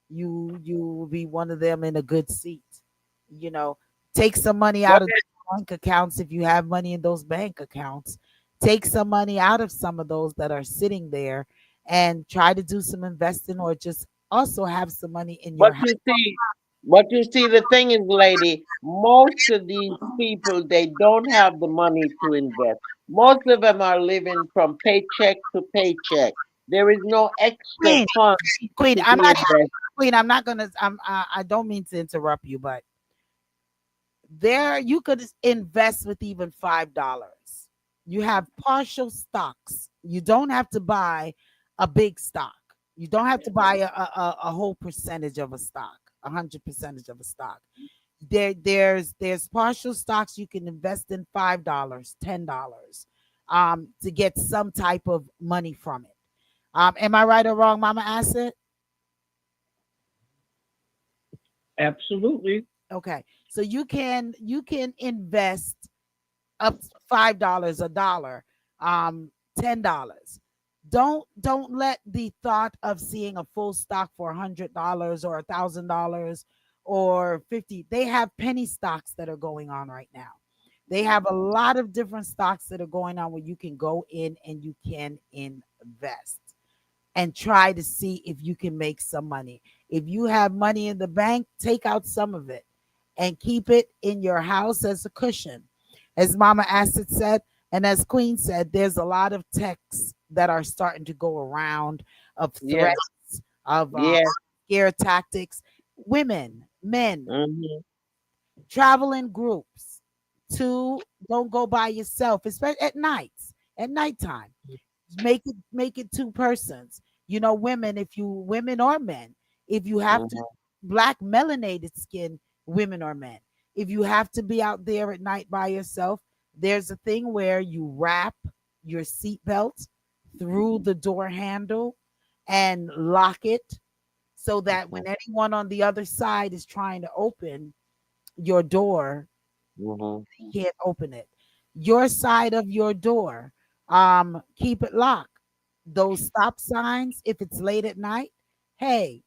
you will be one of them in a good seat. You know, take some money What out of the bank accounts if you have money in those bank accounts. Take some money out of some of those that are sitting there and try to do some investing, or just also have some money in But your house. you see, the thing is, lady, most of these people, they don't have the money to invest. Most of them are living from paycheck to paycheck. There is no extra Queen, fund Queen, to I'm be not invested. Queen. I'm not gonna. I don't mean to interrupt you, but there you could invest with even $5. You have partial stocks. You don't have to buy a big stock. You don't have to buy a whole percentage of a stock, 100% of a stock. There's partial stocks you can invest in $5, $10, to get some type of money from it. Am I right or wrong, Mama Asset? Absolutely. Okay, so you can invest up to $5, a dollar, $10. Don't let the thought of seeing a full stock for $100 or $1,000 or 50. They have penny stocks that are going on right now. They have a lot of different stocks that are going on where you can go in and you can invest and try to see if you can make some money. If you have money in the bank, take out some of it and keep it in your house as a cushion. As Mama Acid said, and as Queen said, there's a lot of texts that are starting to go around of Yeah. threats, of Yeah. scare tactics. Women, men, Mm-hmm. travel in groups. Two, don't go by yourself, especially at nights, at nighttime. Make it two persons. You know, women or men, if you have to, Mm-hmm. black melanated skin, women or men, if you have to be out there at night by yourself, there's a thing where you wrap your seatbelt through the door handle and lock it so that when anyone on the other side is trying to open your door, Mm-hmm. can't open it. Your side of your door, keep it locked. Those stop signs, if it's late at night, hey,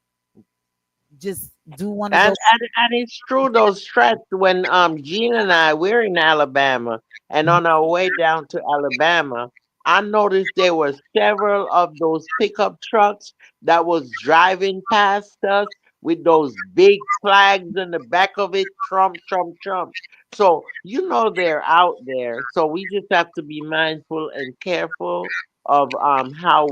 just do one of And, those. and it's true those stretch when Gene and I we're in Alabama and on our way down to Alabama, I noticed there were several of those pickup trucks that was driving past us with those big flags in the back of it, Trump, Trump, Trump. So you know they're out there. So we just have to be mindful and careful of how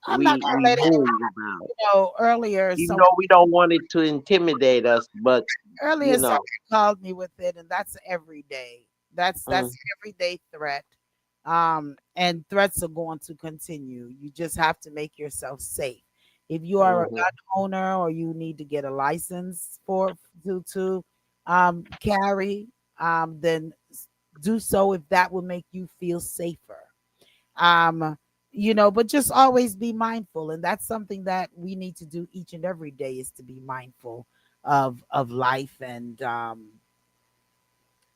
I'm not gonna we let it. move about. Earlier, Even though we don't want it to intimidate us, but you someone know, called me with it, and that's every day. That's mm, everyday threat. And threats are going to continue. You just have to make yourself safe. If you are a mhm. gun owner or you need to get a license for to carry, then do so if that will make you feel safer. Um, but just always be mindful, and that's something that we need to do each and every day is to be mindful of life and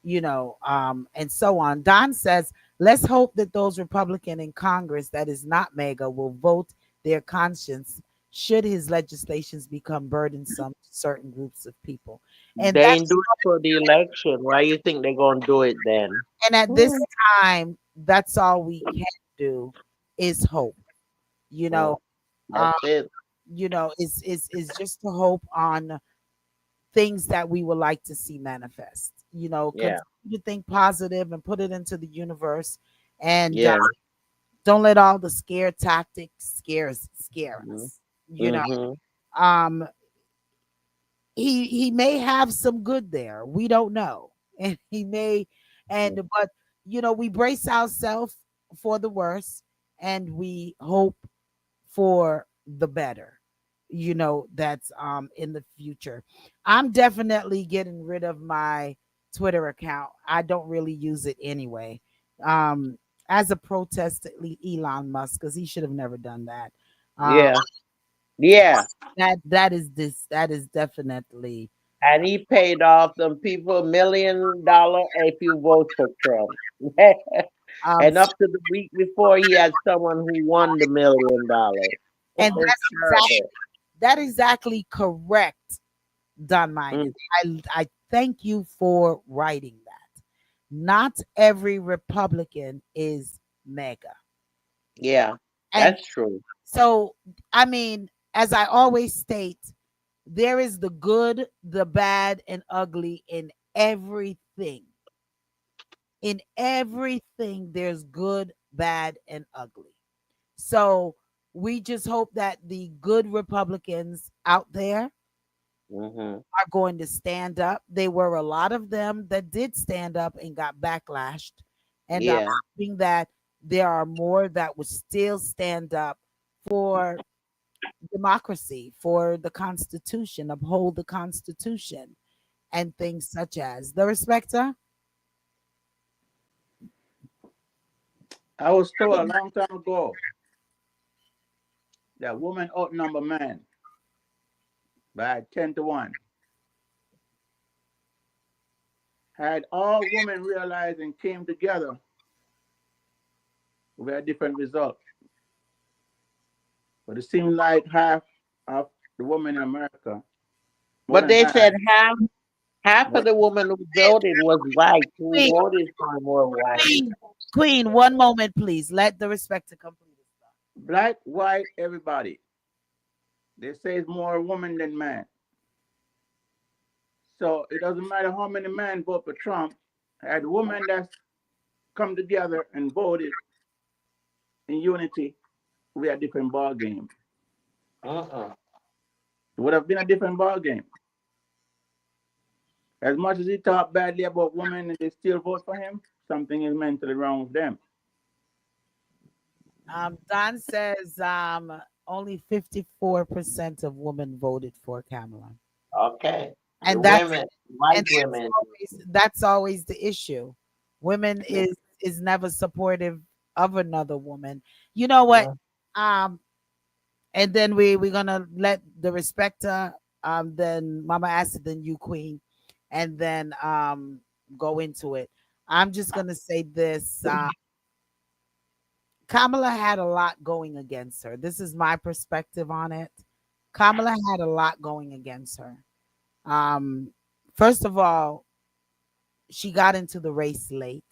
and so on. Don says, let's hope that those Republican in Congress that is not MAGA will vote their conscience should his legislations become burdensome to certain groups of people. And They ain't that's do it for the election. Why you think they're gonna do it then? and at this Mm, time, that's all we can do is hope. You mm. know, That's um, it. is just to hope on things that we would like to see manifest. Yeah, Continue to think positive and put it into the universe, and yeah. don't let all the scare tactics scare Mm-hmm. us. Mm-hmm. Um, he may have some good there. We don't know, and he may, but we brace ourselves for the worst, and we hope for the better. That's in the future. I'm definitely getting rid of my Twitter account. I don't really use it anyway. Um, as a protest to Elon Musk, because he should have never done that. Um, Yeah, yeah. that is definitely And he paid off them people $1 million if you vote for Trump. um And up to the week before, he had someone who won the $1 million. and It's terrible. that exactly correct, Don Minus. Mm, I thank you for writing that. Not every Republican is mega. yeah, And that's true. so, I mean, as I always state, there is the good, the bad, and ugly in everything. In everything, there's good, bad, and ugly. So we just hope that the good Republicans out there Hmm. are going to stand up. There were a lot of them that did stand up and got backlashed. And I'm Yeah. hoping that there are more that would still stand up for democracy, for the Constitution, uphold the Constitution, and things such as the respecter. I was told a long time ago that women outnumber men by 10 to 1. Had all women realized and came together, we had a different result. But it seemed like half of the women in America, more But than they half, said half of what the women who voted was white, who Queen, voted for him were white. Queen, one moment, please. Let the respecter complete his thought. black, white, everybody. They say it's more women than men. So it doesn't matter how many men vote for Trump. Had women that's come together and voted in unity, we had a different ball game. Uh-uh. It would have been a different ball game. As much as he talked badly about women and they still vote for him, something is mentally wrong with them. Don says only 54% of women voted for Kamala. Okay. The And that's women, and white women. that's always the issue. Women Yeah. is never supportive of another woman. You know what? Uh, Um and then we're gonna let the respecter, then Mama Acid, then you Queen, and then go into it. I'm just gonna say this. Kamala had a lot going against her. This is my perspective on it. Kamala had a lot going against her. Um, First of all, she got into the race late.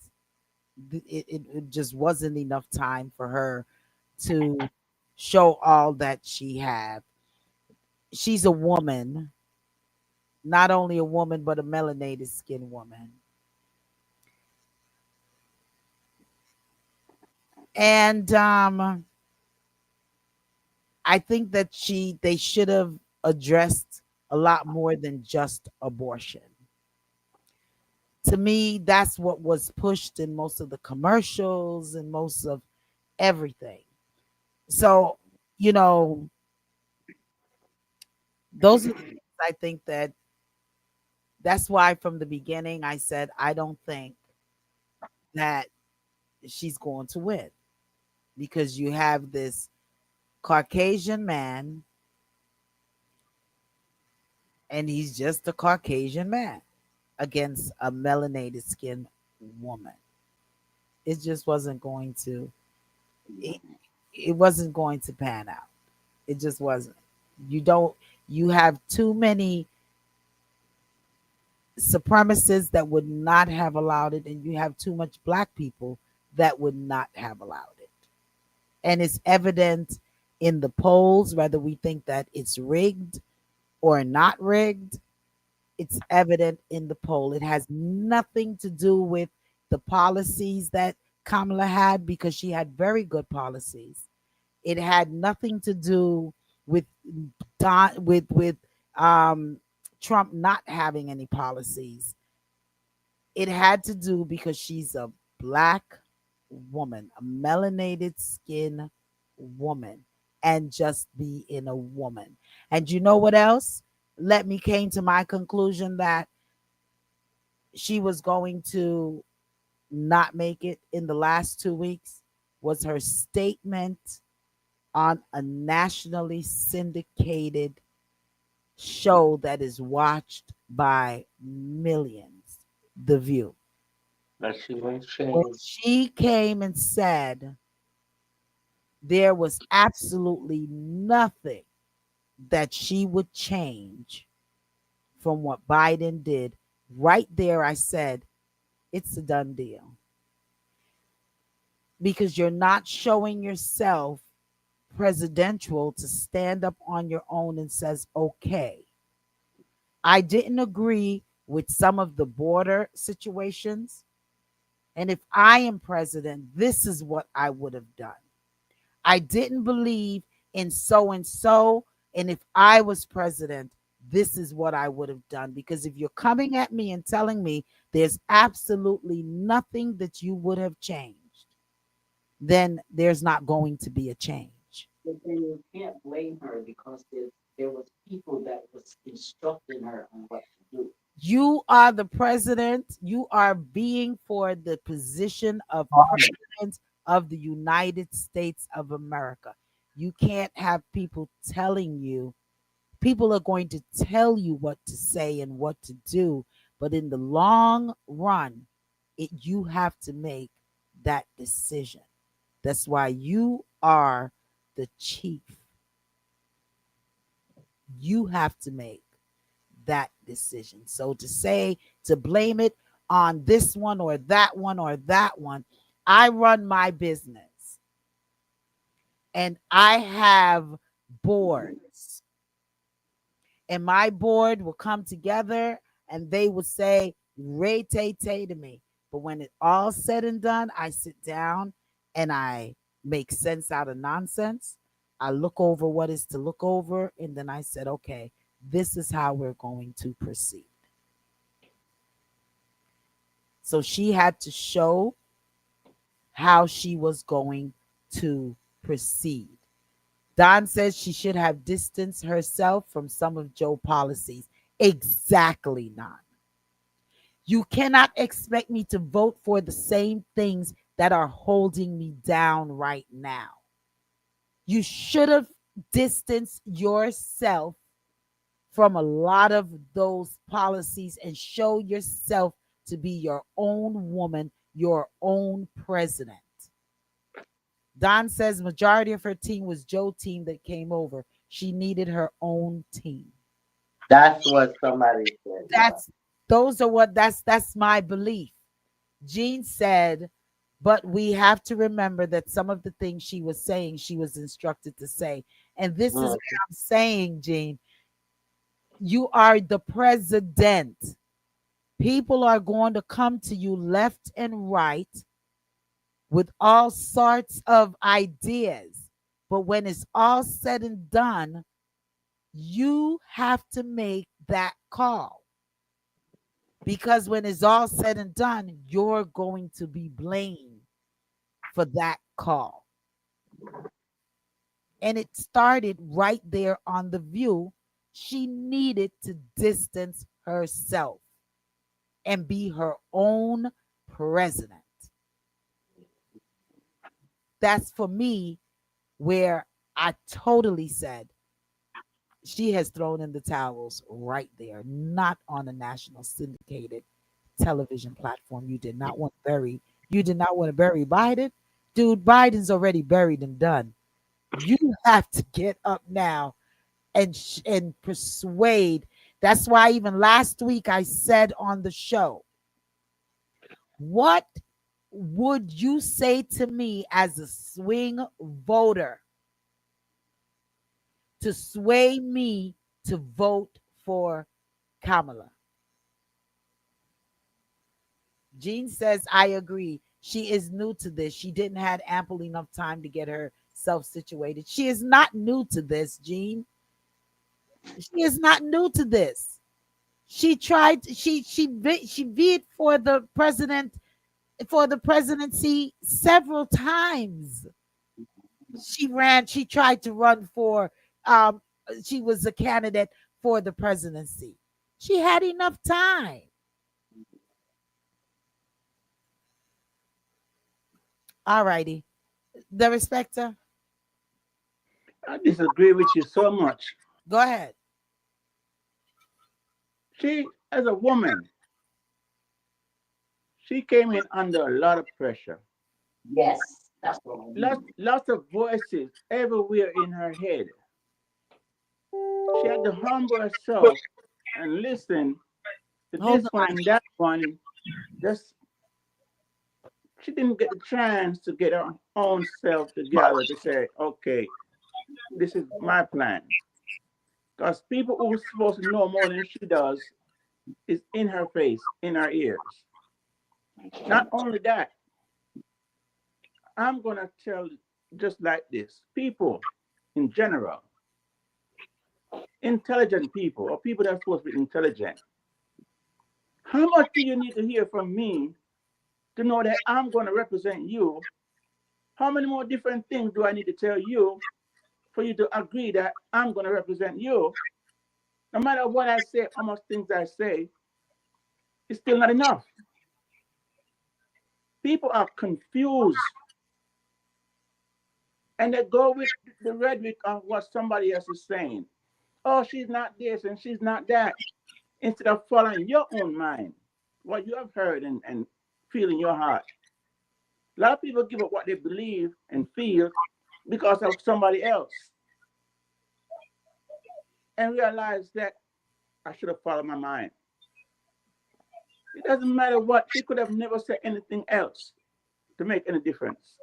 It just wasn't enough time for her to show all that she had. She's a woman, not only a woman, but a melanated skin woman. And I think that they should have addressed a lot more than just abortion. To me, that's what was pushed in most of the commercials and most of everything. So, you know, those are the things I think that's why from the beginning I said I don't think that she's going to win, because you have this Caucasian man and he's just a Caucasian man against a melanated skin woman. It just wasn't going to it, it wasn't going to pan out. It just wasn't. You don't you have too many supremacists that would not have allowed it, and you have too much black people that would not have allowed it. And it's evident in the polls, whether we think that it's rigged or not rigged. It's evident in the poll. It has nothing to do with the policies that Kamala had, because she had very good policies. It had nothing to do with with Trump not having any policies. It had to do because she's a black woman, a melanated skin woman, and just being a woman. And you know what else? Let me came to my conclusion that she was going to not make it in the last 2 weeks was her statement on a nationally syndicated show that is watched by millions, The View. that she won't When change. she came and said there was absolutely nothing that she would change from what Biden did, right there, I said, it's a done deal. Because you're not showing yourself presidential to stand up on your own and says, okay, I didn't agree with some of the border situations. And if I am president, this is what I would have done. I didn't believe in so and so. And if I was president, this is what I would have done. Because if you're coming at me and telling me there's absolutely nothing that you would have changed, then there's not going to be a change. But then you can't blame her because there was people that was instructing her on what to do. You are the president. You are being for the position of president of the United States of America. You can't have people telling you. People are going to tell you what to say and what to do, but in the long run, you have to make that decision. That's why you are the chief. You have to make that decision. So to blame it on this one or that one or that one, I run my business and I have boards, and my board will come together and they will say, Ray Tay Tay to me. But when it all said and done, I sit down and I make sense out of nonsense. I look over what is to look over, and then I said, okay, this is how we're going to proceed. So she had to show how she was going to proceed. Don says she should have distanced herself from some of Joe's policies. Exactly, Don. You cannot expect me to vote for the same things that are holding me down right now. You should have distanced yourself from a lot of those policies and show yourself to be your own woman, your own president. Don says majority of her team was Joe's team that came over. She needed her own team. That's what somebody said. Yeah. That's my belief. Jean said, but we have to remember that some of the things she was saying, she was instructed to say. And this is what I'm saying, Jean. You are the president. People are going to come to you left and right with all sorts of ideas. But when it's all said and done, you have to make that call. Because when it's all said and done, you're going to be blamed for that call. And it started right there on The View. She needed to distance herself and be her own president. That's for me where I totally said she has thrown in the towels right there, not on a national syndicated television platform. You did not want to bury Biden. Dude, Biden's already buried and done. You have to get up now and persuade. That's why even last week I said on the show, what would you say to me as a swing voter to sway me to vote for Kamala? Jean says, I agree. She is new to this. She didn't have ample enough time to get herself situated. She is not new to this, Jean. She is not new to this. She tried, she vied for the presidency several times. She tried to run for she was a candidate for the presidency. She had enough time. All righty. Darespecta, I disagree with you so much. go ahead. She, as a woman, she came in under a lot of pressure. Yes, that's what we need. Lots of voices everywhere in her head. She had to humble herself and listen to Hold this the one line. and that one. Just she didn't get the chance to get her own self together to say, okay, this is my plan. Because people who's supposed to know more than she does is in her face, in her ears. Not only that, I'm gonna tell just like this. People in general, intelligent people or people that are supposed to be intelligent, how much do you need to hear from me to know that I'm gonna represent you? How many more different things do I need to tell you for you to agree that I'm gonna represent you? No matter what I say, how much things I say, it's still not enough. People are confused and they go with the rhetoric of what somebody else is saying. Oh, she's not this and she's not that. Instead of following your own mind, what you have heard and feel in your heart. A lot of people give up what they believe and feel because of somebody else and realize that I should have followed my mind. It doesn't matter what, she could have never said anything else to make any difference.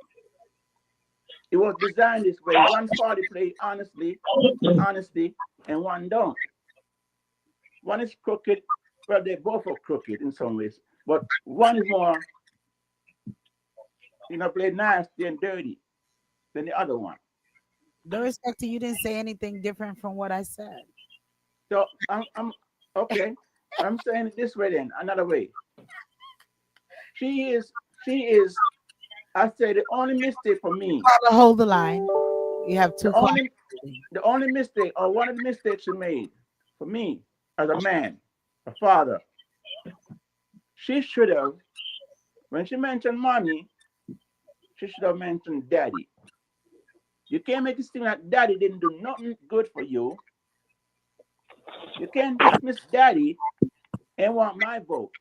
It was designed this way. One party play honestly with honesty and one don't. One is crooked. Well, they both are crooked in some ways, but one is more, play nasty and dirty than the other one. Darespecta, you didn't say anything different from what I said. So I'm okay. I'm saying it this way then, another way. She is. I say the only mistake for me, Hold the line. You have the two calls. only the only mistake or one of the mistakes she made for me as a man, a father, she should have, when she mentioned mommy, she should have mentioned daddy. You can't make it seem like daddy didn't do nothing good for you. You can't dismiss daddy and want my vote.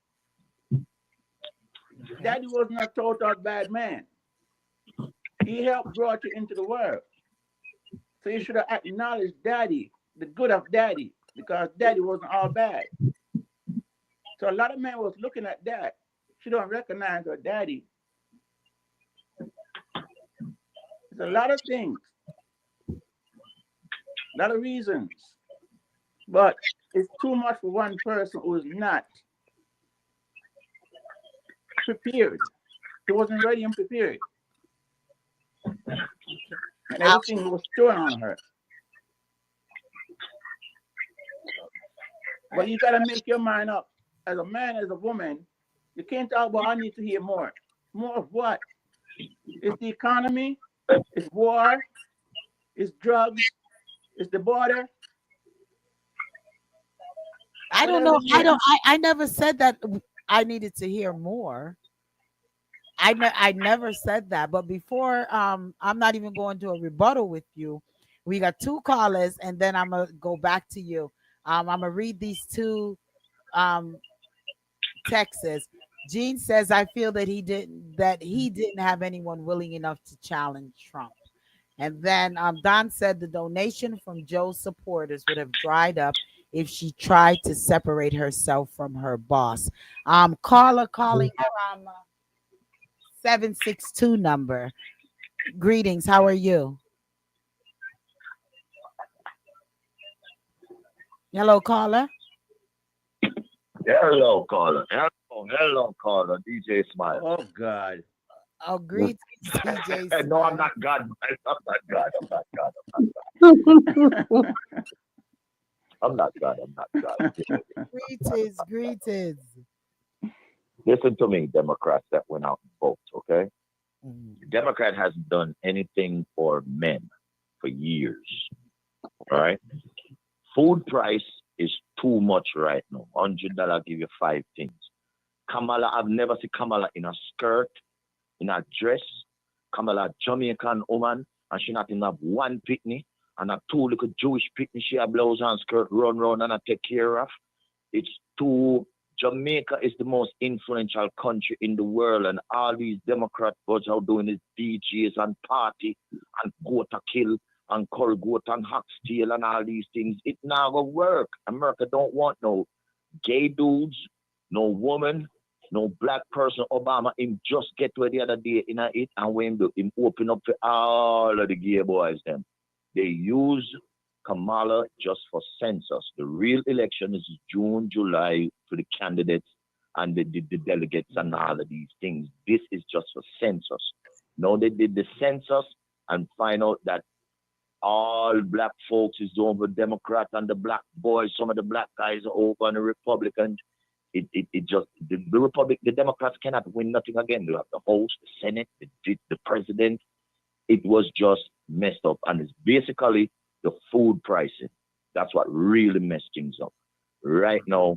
Daddy wasn't a total bad man. He helped brought you into the world. So you should have acknowledged daddy, the good of daddy, because daddy wasn't all bad. So a lot of men was looking at that. She don't recognize her daddy. There's a lot of things, a lot of reasons. But it's too much for one person who is not prepared. He wasn't ready and prepared. And everything was thrown on her. But you gotta make your mind up. As a man, as a woman, you can't talk about I need to hear more. More of what? It's the economy, it's war, it's drugs, it's the border. I don't Whatever know. it is. I never said that I needed to hear more. I never said that. But before I'm not even going to a rebuttal with you. We got two callers, and then I'm gonna go back to you. I'm gonna read these two um texts. Gene says, I feel that he didn't have anyone willing enough to challenge Trump. And then Don said the donation from Joe's supporters would have dried up if she tried to separate herself from her boss. Caller calling from 762 number. Greetings. How are you? Hello, caller. Hello, caller. Hello, caller. DJ Smile. Oh God. Oh, greetings, DJ. No, I'm not God. I'm not God. I'm not God. I'm not God. I'm not God. Greetings. Listen to me, Democrats that went out and vote, okay? Mhm. Democrat hasn't done anything for men for years. All right. Food price is too much right now. $100 give you five things. Kamala, I've never seen Kamala in a skirt, in a dress. Kamala, Jamaican woman, and she not even have one pitney, and a two little Jewish pitney. She have blouse and skirt run round and I take care of. It's too. Jamaica is the most influential country in the world, and all these Democrat buds are doing is DJs and party and go to kill and curry goat and hack steel and all these things. It now gonna work. America don't want no gay dudes, no woman, no black person. Obama him just get to the other day in a it and when him open up for all of the gay boys them. They use Kamala just for census. The real election is June, July for the candidates and the delegates and all of these things. This is just for census. Now they did the census and find out that all black folks is over Democrat and the black boys, some of the black guys are over on the Republicans. It just the Democrats cannot win nothing again. They have the House, the Senate, the president. It was just messed up. And it's basically the food pricing. That's what really messed things up. Right now,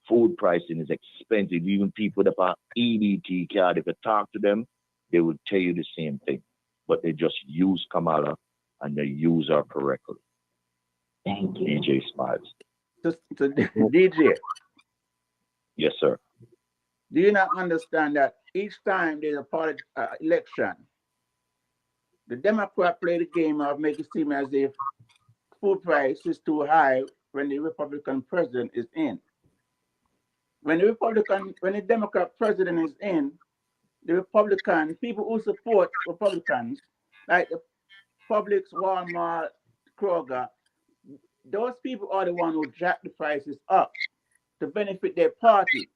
food pricing is expensive. Even people that are EBT card, if you talk to them, they will tell you the same thing. But they just use Kamala and they use her correctly. Thank you. DJ Smiles. So DJ, Yes, sir. do you not understand that each time there's a party election, the Democrat play the game of make it seem as if food price is too high when the Republican president is in. When the Democrat president is in, the Republican people who support Republicans, like the Publix, Walmart, Kroger, those people are the ones who jack the prices up to benefit their party.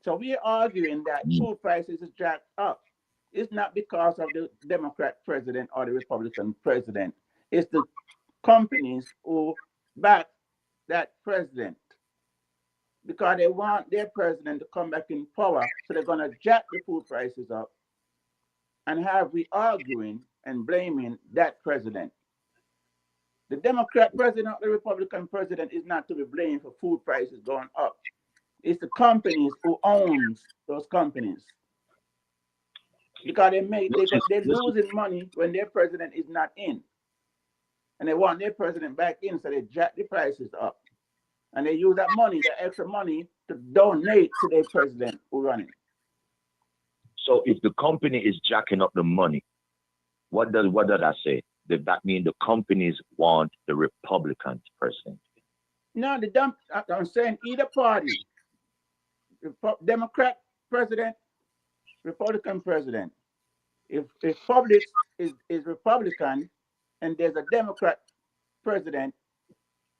So we are arguing that food prices is jacked up. It's not because of the Democrat president or the Republican president. It's the companies who back that president because they want their president to come back in power. So they're gonna jack the food prices up and have we arguing and blaming that president. The Democrat president, the Republican president is not to be blamed for food prices going up. It's the companies who owns those companies because they're losing money when their president is not in, and they want their president back in, so they jack the prices up, and they use that money, the extra money, to donate to their president who running. So if the company is jacking up the money, what does that say? Does that mean the companies want the Republican president? No, I'm saying either party, Democrat president, Republican president. If Publix is Republican and there's a Democrat president,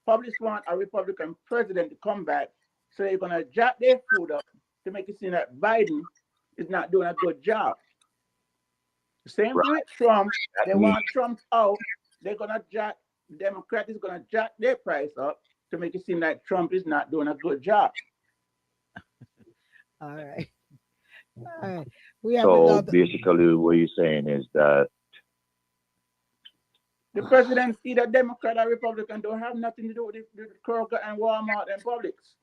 Publix want a Republican president to come back, so they're gonna jack their food up to make it seem that Biden is not doing a good job. The same thing with Trump. They want Trump out. They're gonna jack. Democrat is gonna jack their price up to make it seem like Trump is not doing a good job. All right. All right. We have So another. basically, what you're saying is that The president, either Democrat or Republican, don't have nothing to do with the Kroger and Walmart and Publix.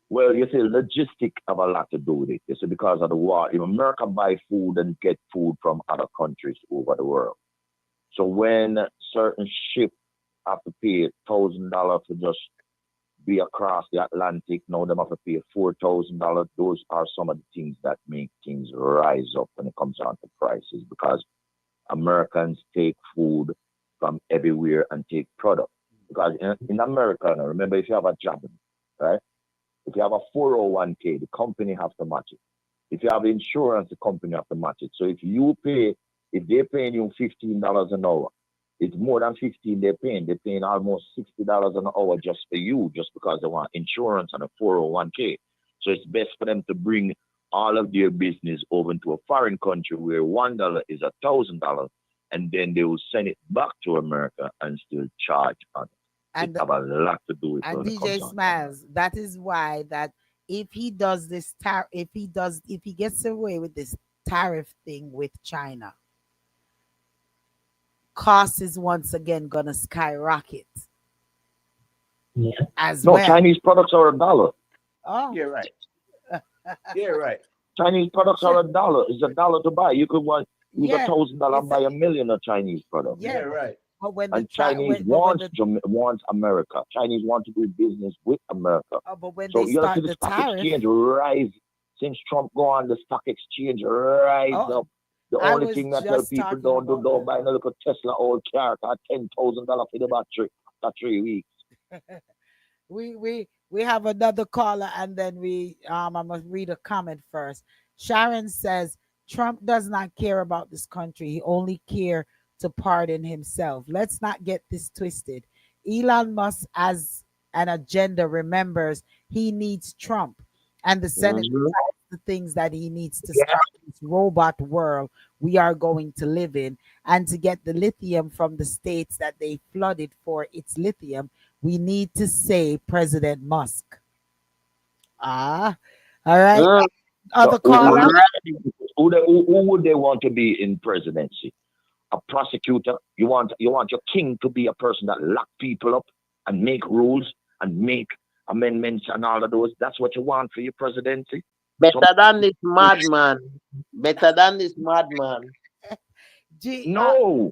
well, you see, logistic have a lot to do with it. You see, because of the war, if America buy food and get food from other countries over the world. So when certain ship have to pay $1,000 to just be across the Atlantic, now them have to pay $4,000. Those are some of the things that make things rise up when it comes down to prices, because Americans take food from everywhere and take product. Because in America, now, remember, if you have a job, right? If you have a 401k, the company have to match it. If you have insurance, the company have to match it. So if they're paying you $15 an hour, it's more than 15 they're paying. They're paying almost $60 an hour just for you, just because they want insurance and a 401k. So it's best for them to bring all of their business over into a foreign country where $1 is $1,000, and then they will send it back to America and still charge on it. And It have a lot to do with and when it DJ comes down. Smiles, that is why that if he does this if he gets away with this tariff thing with China, cost is once again gonna skyrocket as No, well. Chinese products are $1. Oh, You're right. You're right. Chinese products are $1. It's $1 to buy. You could use yeah, $1,000 and it's buy a, a million of Chinese products. yeah. You're right. But when the And Chinese wants America. Chinese want to do business with America. but when So they you see start the the stock tariff, exchange rise since Trump go on. The stock exchange rise oh, up. The I only was thing I tell just people talking about don't that. buy no little Tesla old car at $10,000 for the battery after 3 weeks. We have another caller, and then I'm gonna read a comment first. Sharon says Trump does not care about this country. He only care to pardon himself. Let's not get this twisted. Elon Musk, as an agenda, remembers he needs Trump, and the Senate decides the things that he needs to start this robot world we are going to live in, and to get the lithium from the states that they flooded for its lithium. We need to say President Musk. All right. Other So caller. who would they want to be in presidency? A prosecutor? You want your king to be a person that lock people up and make rules and make amendments and all of those? That's what you want for your presidency? Better than this madman. Better than this madman. No.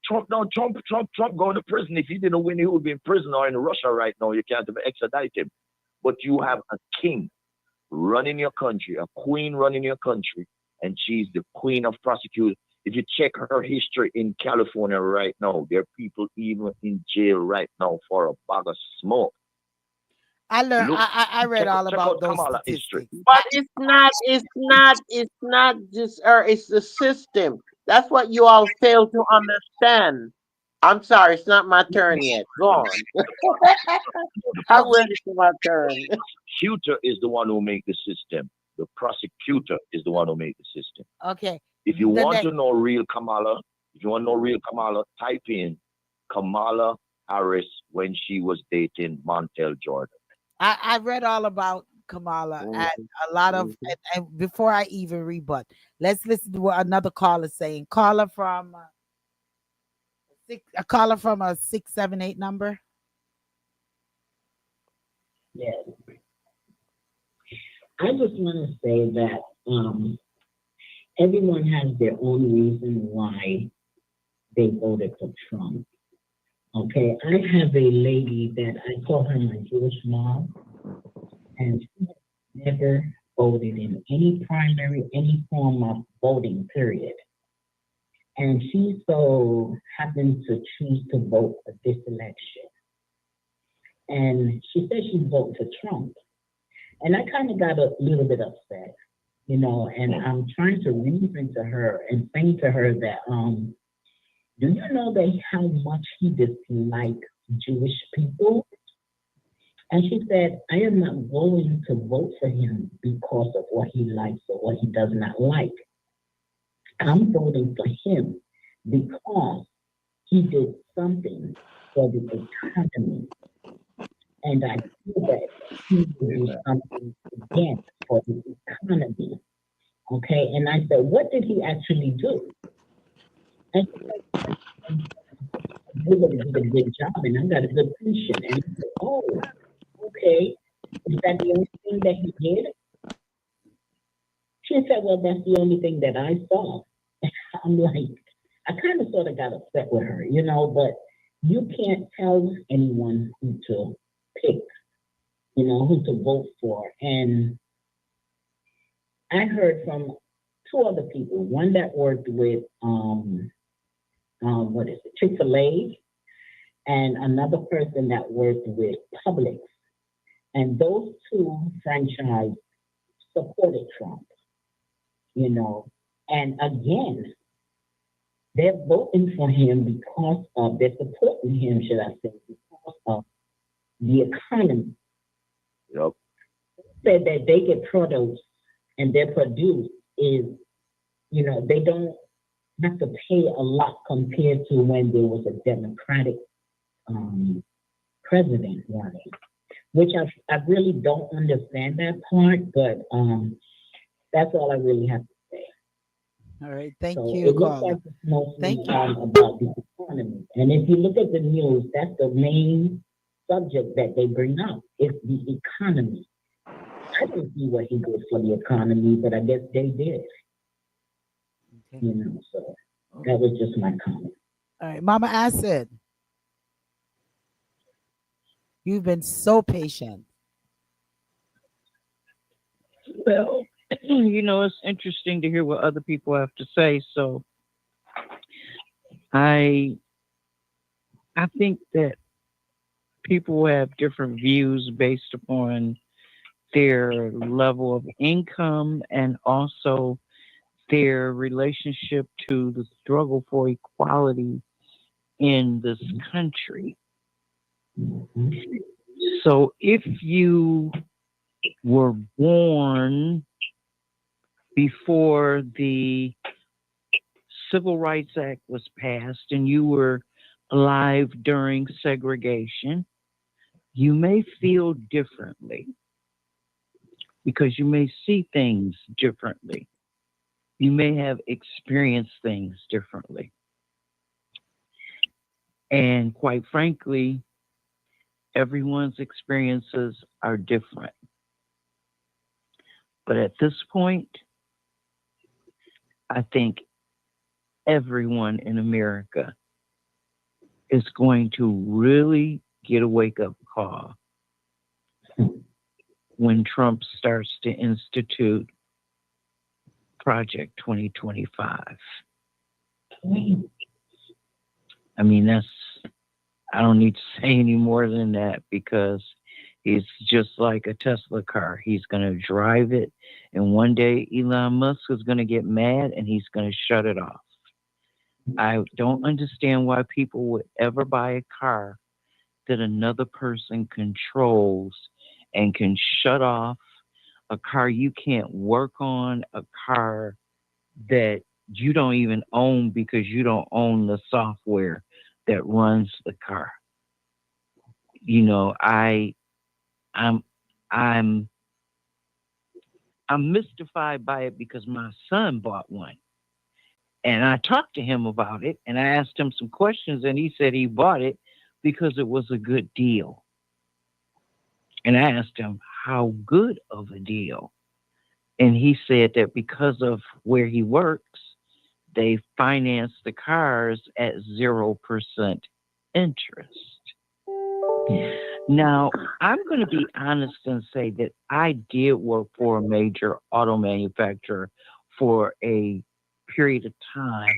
Trump going to prison. If he didn't win, he would be in prison or in Russia right now. You can't even extradite him. But you have a king running your country, a queen running your country, and she's the queen of prosecutors. If you check her history in California right now, there are people even in jail right now for a bag of smoke. I learned. I read all about those statistics. But it's not just her. It's the system. That's what you all fail to understand. I'm sorry, it's not my turn yet. Go on. I'm ready for my turn. The prosecutor is the one who make the system. The prosecutor is the one who make the system. Okay. If you want to know real Kamala, if you want to know real Kamala? Type in Kamala Harris when she was dating Montel Jordan. I read all about Kamala and Mm-hmm. a lot of Mm-hmm. and before I even rebut, let's listen to what another caller saying. Caller from a caller from a 678 number. Yes. I just want to say that everyone has their own reason why they voted for Trump. Okay, I have a lady that I call her my Jewish mom, and she has never voted in any primary, any form of voting, period. And she so happened to choose to vote for this election. And she said she'd vote for Trump. And I kind of got a little bit upset, and I'm trying to reason to her and saying to her that, do you know that how much he dislikes Jewish people? And she said, I am not going to vote for him because of what he likes or what he does not like. I'm voting for him because he did something for the economy. And I feel that he will do something again for the economy. Okay. And I said, what did he actually do? And she said, you're going to do a good job and I got a good pension. And I said, oh, okay. Is that the only thing that he did? She said, well, that's the only thing that I saw. I'm like, I kind of sort of got upset with her, but you can't tell anyone who to pick, who to vote for. And I heard from two other people, one that worked with, what is it, Chick-fil-A, and another person that worked with Publix. And those two franchise supported Trump, and again, they're voting for him because of, they're supporting him, should I say, because of the economy. Yep. Said that they get produce and their produce is, they don't have to pay a lot compared to when there was a Democratic president running, which I really don't understand that part, but that's all I really have to say. All right, thank So you, it looks caller. like it's mostly Thank you. about the economy. And if you look at the news, that's the main subject that they bring up, is the economy. I don't see what he did for the economy, but I guess they did. Okay. So that was just my comment. All right, Mama Acid, you've been so patient. Well, it's interesting to hear what other people have to say. So I think that people have different views based upon their level of income and also their relationship to the struggle for equality in this country. So if you were born before the Civil Rights Act was passed and you were alive during segregation, you may feel differently because you may see things differently. You may have experienced things differently. And quite frankly, everyone's experiences are different. But at this point, I think everyone in America is going to really get a wake-up call when Trump starts to institute Project 2025. I mean, I don't need to say any more than that because it's just like a Tesla car. He's going to drive it, and one day Elon Musk is going to get mad and he's going to shut it off. I don't understand why people would ever buy a car that another person controls and can shut off, a car you can't work on, a car that you don't even own because you don't own the software that runs the car. You know, I'm I'm I'm mystified by it because my son bought one. And I talked to him about it and I asked him some questions and he said he bought it because it was a good deal. And I asked him how good of a deal. And he said that because of where he works, they finance the cars at 0% interest. Now, I'm going to be honest and say that I did work for a major auto manufacturer for a period of time,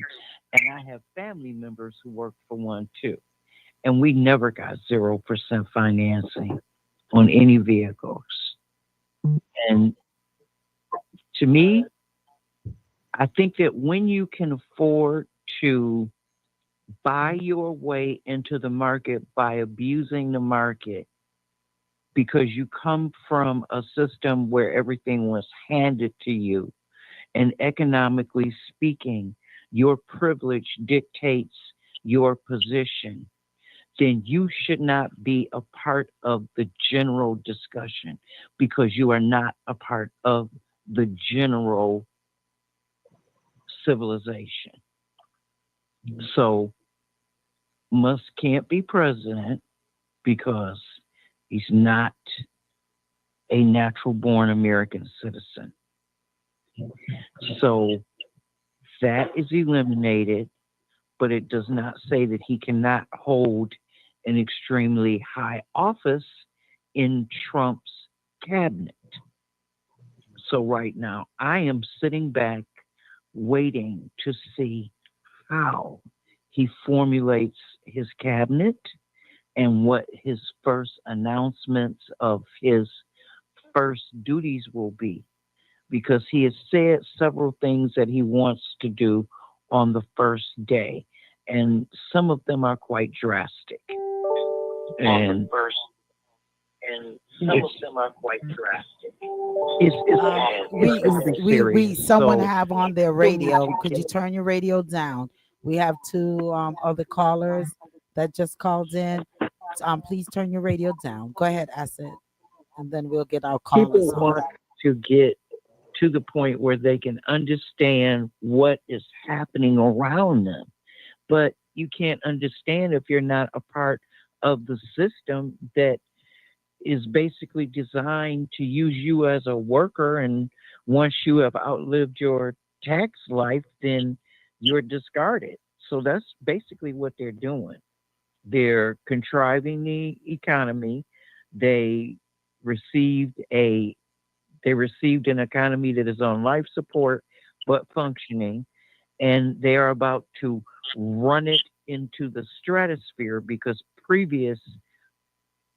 and I have family members who work for one too. And we never got 0% financing on any vehicles. And to me, I think that when you can afford to buy your way into the market by abusing the market, because you come from a system where everything was handed to you, and economically speaking, your privilege dictates your position, then you should not be a part of the general discussion because you are not a part of the general civilization. So Musk can't be president because he's not a natural born American citizen. So that is eliminated, but it does not say that he cannot hold an extremely high office in Trump's cabinet. So right now, I am sitting back waiting to see how he formulates his cabinet and what his first announcements of his first duties will be, because he has said several things that he wants to do on the first day, and some of them are quite drastic. And some of them are quite drastic. It's going to be serious. Someone So, have on their radio. Could you turn your radio down? We have two other callers that just called in. Please turn your radio down. Go ahead, Asid, and then we'll get our callers people on. want to get to the point where they can understand what is happening around them. But you can't understand if you're not a part of the system that is basically designed to use you as a worker. And once you have outlived your tax life, then you're discarded. So that's basically what they're doing. They're contriving the economy. They received a they received an economy that is on life support but functioning, and they are about to run it into the stratosphere because previous,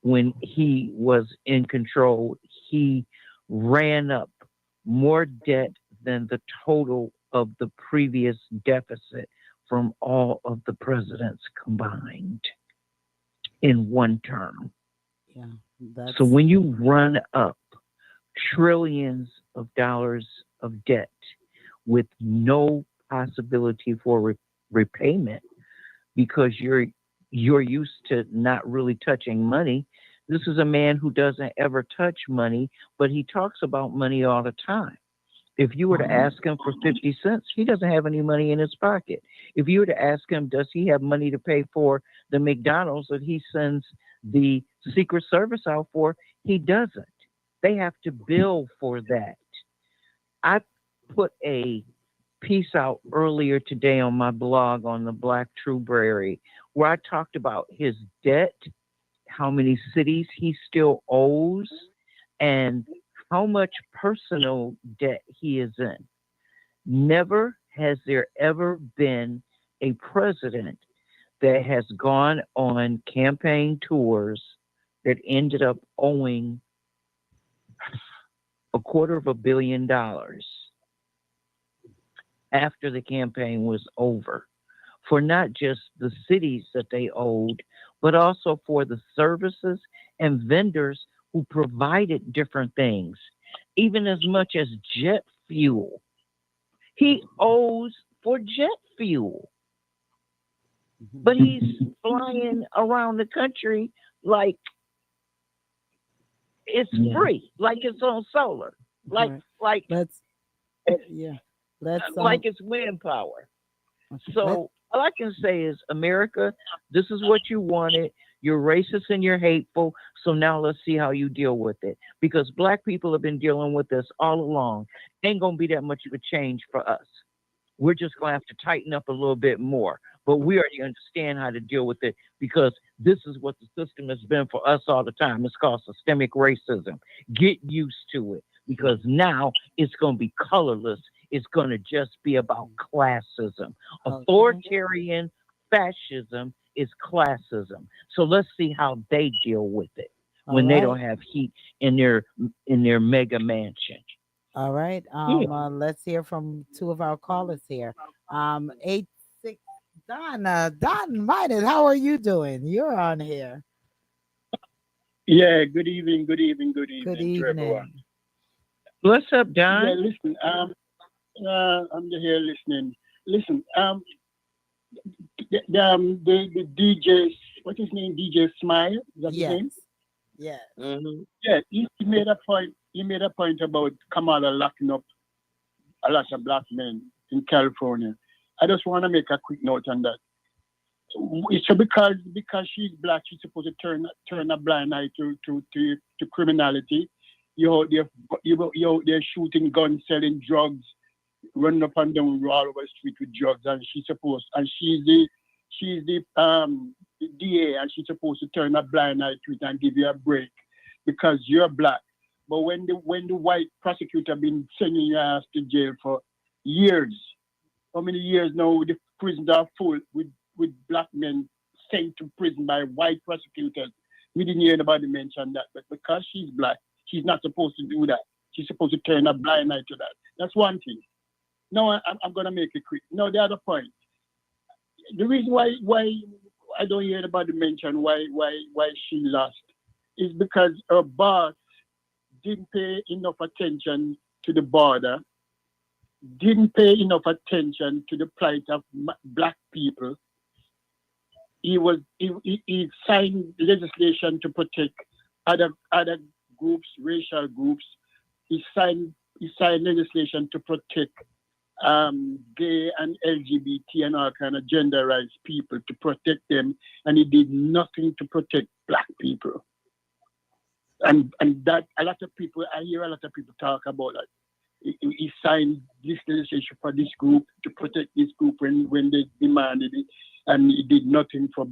when he was in control, he ran up more debt than the total of the previous deficit from all of the presidents combined in one term. Yeah, So when you run up trillions of dollars of debt with no possibility for repayment because you're used to not really touching money. This is a man who doesn't ever touch money, but he talks about money all the time. If you were to ask him for 50 cents, he doesn't have any money in his pocket. If you were to ask him, does he have money to pay for the McDonald's that he sends the Secret Service out for, he doesn't. They have to bill for that. I put a piece out earlier today on my blog on the Black Trueberry where I talked about his debt, how many cities he still owes, and how much personal debt he is in. Never has there ever been a president that has gone on campaign tours that ended up owing $250 million after the campaign was over, for not just the cities that they owed, but also for the services and vendors who provided different things, even as much as jet fuel. He owes for jet fuel, Mhm. but he's flying around the country like it's Yeah. free, like it's on solar, like Right. like Let's yeah. Let's like it's wind power. let So all I can say is, America, this is what you wanted. You're racist and you're hateful. So now let's see how you deal with it. Because black people have been dealing with this all along. Ain't gonna be that much of a change for us. We're just gonna have to tighten up a little bit more. But we already understand how to deal with it because this is what the system has been for us all the time. It's called systemic racism. Get used to it because now it's gonna be colorless. It's going to just be about classism. okay. Authoritarian fascism is classism. So let's see how they deal with it All when they right. don't have heat in their mega mansion. All right. Yeah. Let's hear from two of our callers here. 86 Don Midas, how are you doing? You're on here. Yeah, good evening, good evening, good Good evening to everyone. evening. What's up, Yeah, Don? listen, I'm here listening. Listen, the DJ, what's his name? DJ Smile, is that his name? Yes. Yes. Mm-hmm. Yeah, he made a point. He made a point about Kamala locking up a lot of black men in California. I just want to make a quick note on that. So because she's black, she's supposed to turn a blind eye to criminality. They're shooting guns, selling drugs, running up and down all over the street with drugs, and she's the DA, and she's supposed to turn a blind eye to it and give you a break because you're black. But when the white prosecutor been sending your ass to jail for years, how many years now the prisons are full with black men sent to prison by white prosecutors? We didn't hear anybody mention that, but because she's black, she's not supposed to do that. She's supposed to turn a blind eye to that. That's one thing. No, I'm going to make it quick. No, the other point. The reason why I don't hear anybody mention why she lost is because her boss didn't pay enough attention to the border, didn't pay enough attention to the plight of black people. He signed legislation to protect other groups, racial groups. He signed legislation to protect gay and LGBT and all kind of gender rights people, to protect them, and he did nothing to protect black people. And that I hear a lot of people talk about that. He signed this legislation for this group to protect this group when they demanded it, and he did nothing for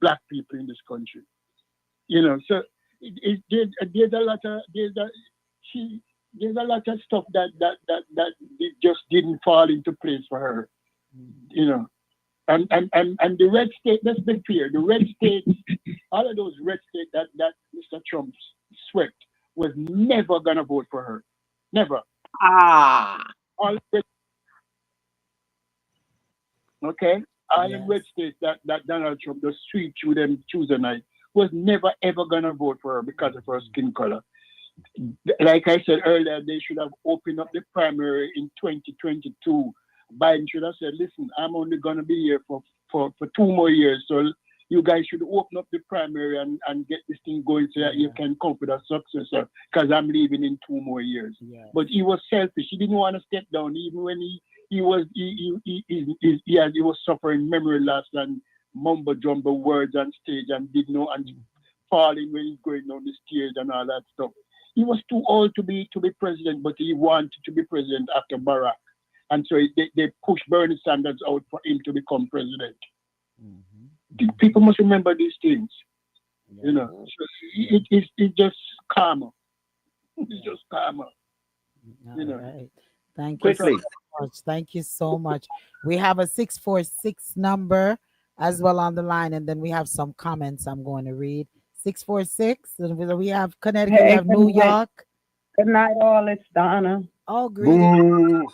black people in this country. So there's a lot of stuff that just didn't fall into place for her. And the red state, let's be clear, the red states, all of those red states that Mr. Trump swept was never gonna vote for her. Never. Ah, All the okay? All the Yes. red states that Donald Trump just sweep through them Tuesday night was never ever gonna vote for her because of her skin color. Like I said earlier, they should have opened up the primary in 2022. Biden should have said, listen, I'm only going to be here for 2 more years. So you guys should open up the primary and get this thing going so that you can come with a successor because I'm leaving in 2 more years. Yes. But he was selfish. He didn't want to step down even when he was suffering memory loss and mumbo jumbo words on stage and didn't know and falling when he's going down the stairs and all that stuff. He was too old to be president, but he wanted to be president after Barack. And so they pushed Bernie Sanders out for him to become president. Mm-hmm. People must remember these things. Yeah. So it's just karma. It's just karma. All right. Thank Quickly. you so much. Thank you so much. We have a 646 number as well on the line, and then we have some comments I'm going to read. 646. We have Connecticut, we Hey, have good New night. York. Good night, all. It's Donna. Oh, greetings. Boo.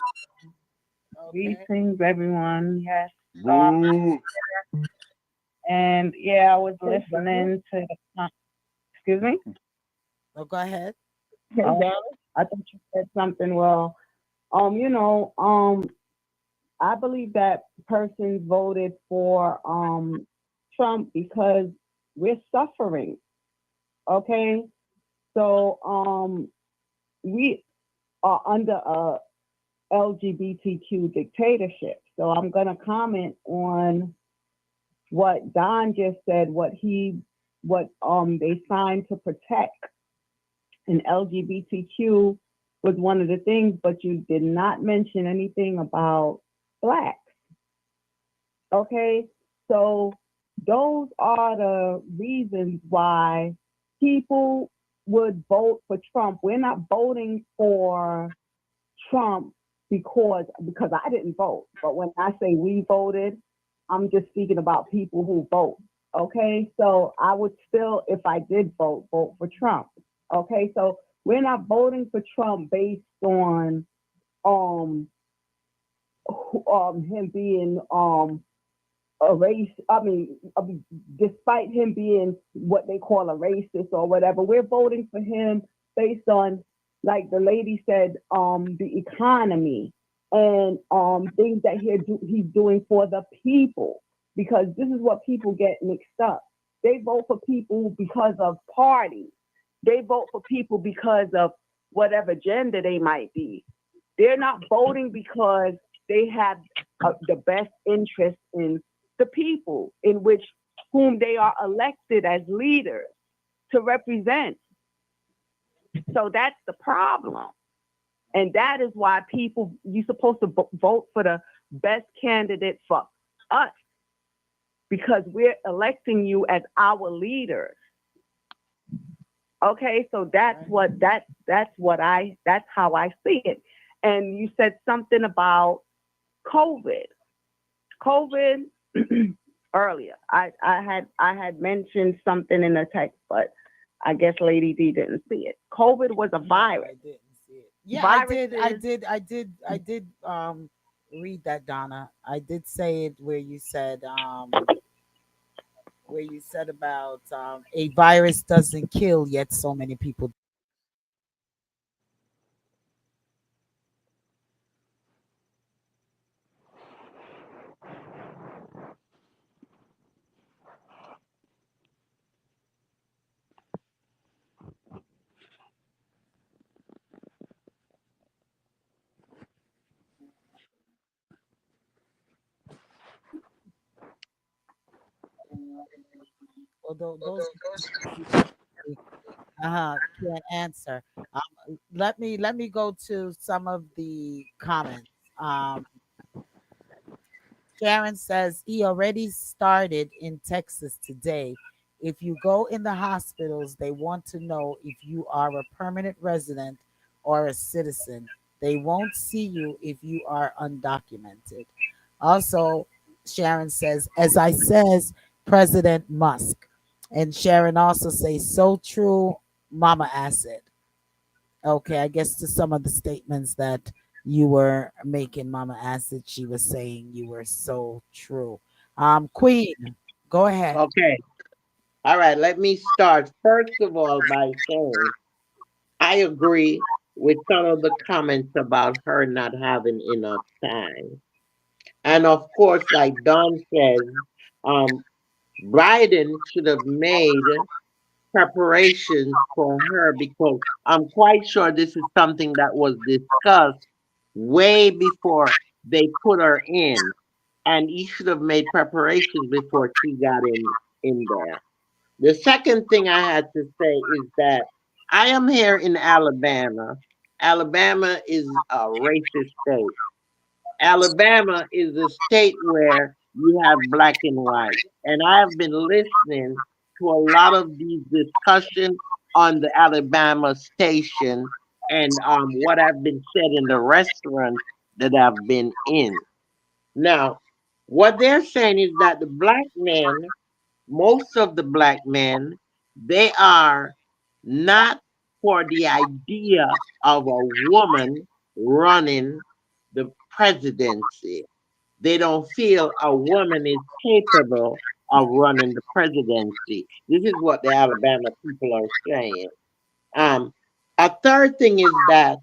Okay. Greetings, everyone. Yes. Boo. And yeah, I was listening to the. Excuse me. Oh, go ahead. Oh, I thought you said something. Well, You know, I believe that persons voted for Trump because we're suffering. Okay, so we are under a LGBTQ dictatorship. So I'm gonna comment on what Don just said. What they signed to protect, and LGBTQ was one of the things, but you did not mention anything about blacks. Okay, so those are the reasons why people would vote for Trump. We're not voting for Trump because I didn't vote. But when I say we voted, I'm just speaking about people who vote. Okay, so I would still, if I did vote for Trump. Okay, so we're not voting for Trump based on um him being a race. Despite him being what they call a racist or whatever, we're voting for him based on, like the lady said, the economy and things that he's doing for the people. Because this is what people get mixed up. They vote for people because of party. They vote for people because of whatever gender they might be. They're not voting because they have the best interest in the people in which whom they are elected as leaders to represent. So that's the problem. And that is why you're supposed to vote for the best candidate for us, because we're electing you as our leaders. Okay, so that's how I see it. And you said something about COVID. COVID earlier. I had mentioned something in the text, but I guess Lady D didn't see it. COVID was a virus. I didn't see it. Yeah, Viruses, I did read that, Donna. I did say it where you said about a virus doesn't kill, yet so many people. Although those can't answer. Let me go to some of the comments. Um, Sharon says he already started in Texas today. If you go in the hospitals, they want to know if you are a permanent resident or a citizen. They won't see you if you are undocumented. Also, Sharon says, as I says, President Musk. And Sharon also says, so true, Mama Acid. Okay, I guess to some of the statements that you were making, Mama Acid, she was saying you were so true. Queen, go ahead. Okay. All right. Let me start first of all by saying I agree with some of the comments about her not having enough time. And of course, like Don says, um, Biden should have made preparations for her because I'm quite sure this is something that was discussed way before they put her in. And he should have made preparations before she got in there. The second thing I had to say is that I am here in Alabama. Alabama is a racist state. Alabama is a state where you have black and white. And I have been listening to a lot of these discussions on the Alabama station and what have been said in the restaurants that I've been in. Now, what they're saying is that the black men, most of the black men, they are not for the idea of a woman running the presidency. They don't feel a woman is capable of running the presidency. This is what the Alabama people are saying. Um, a third thing is that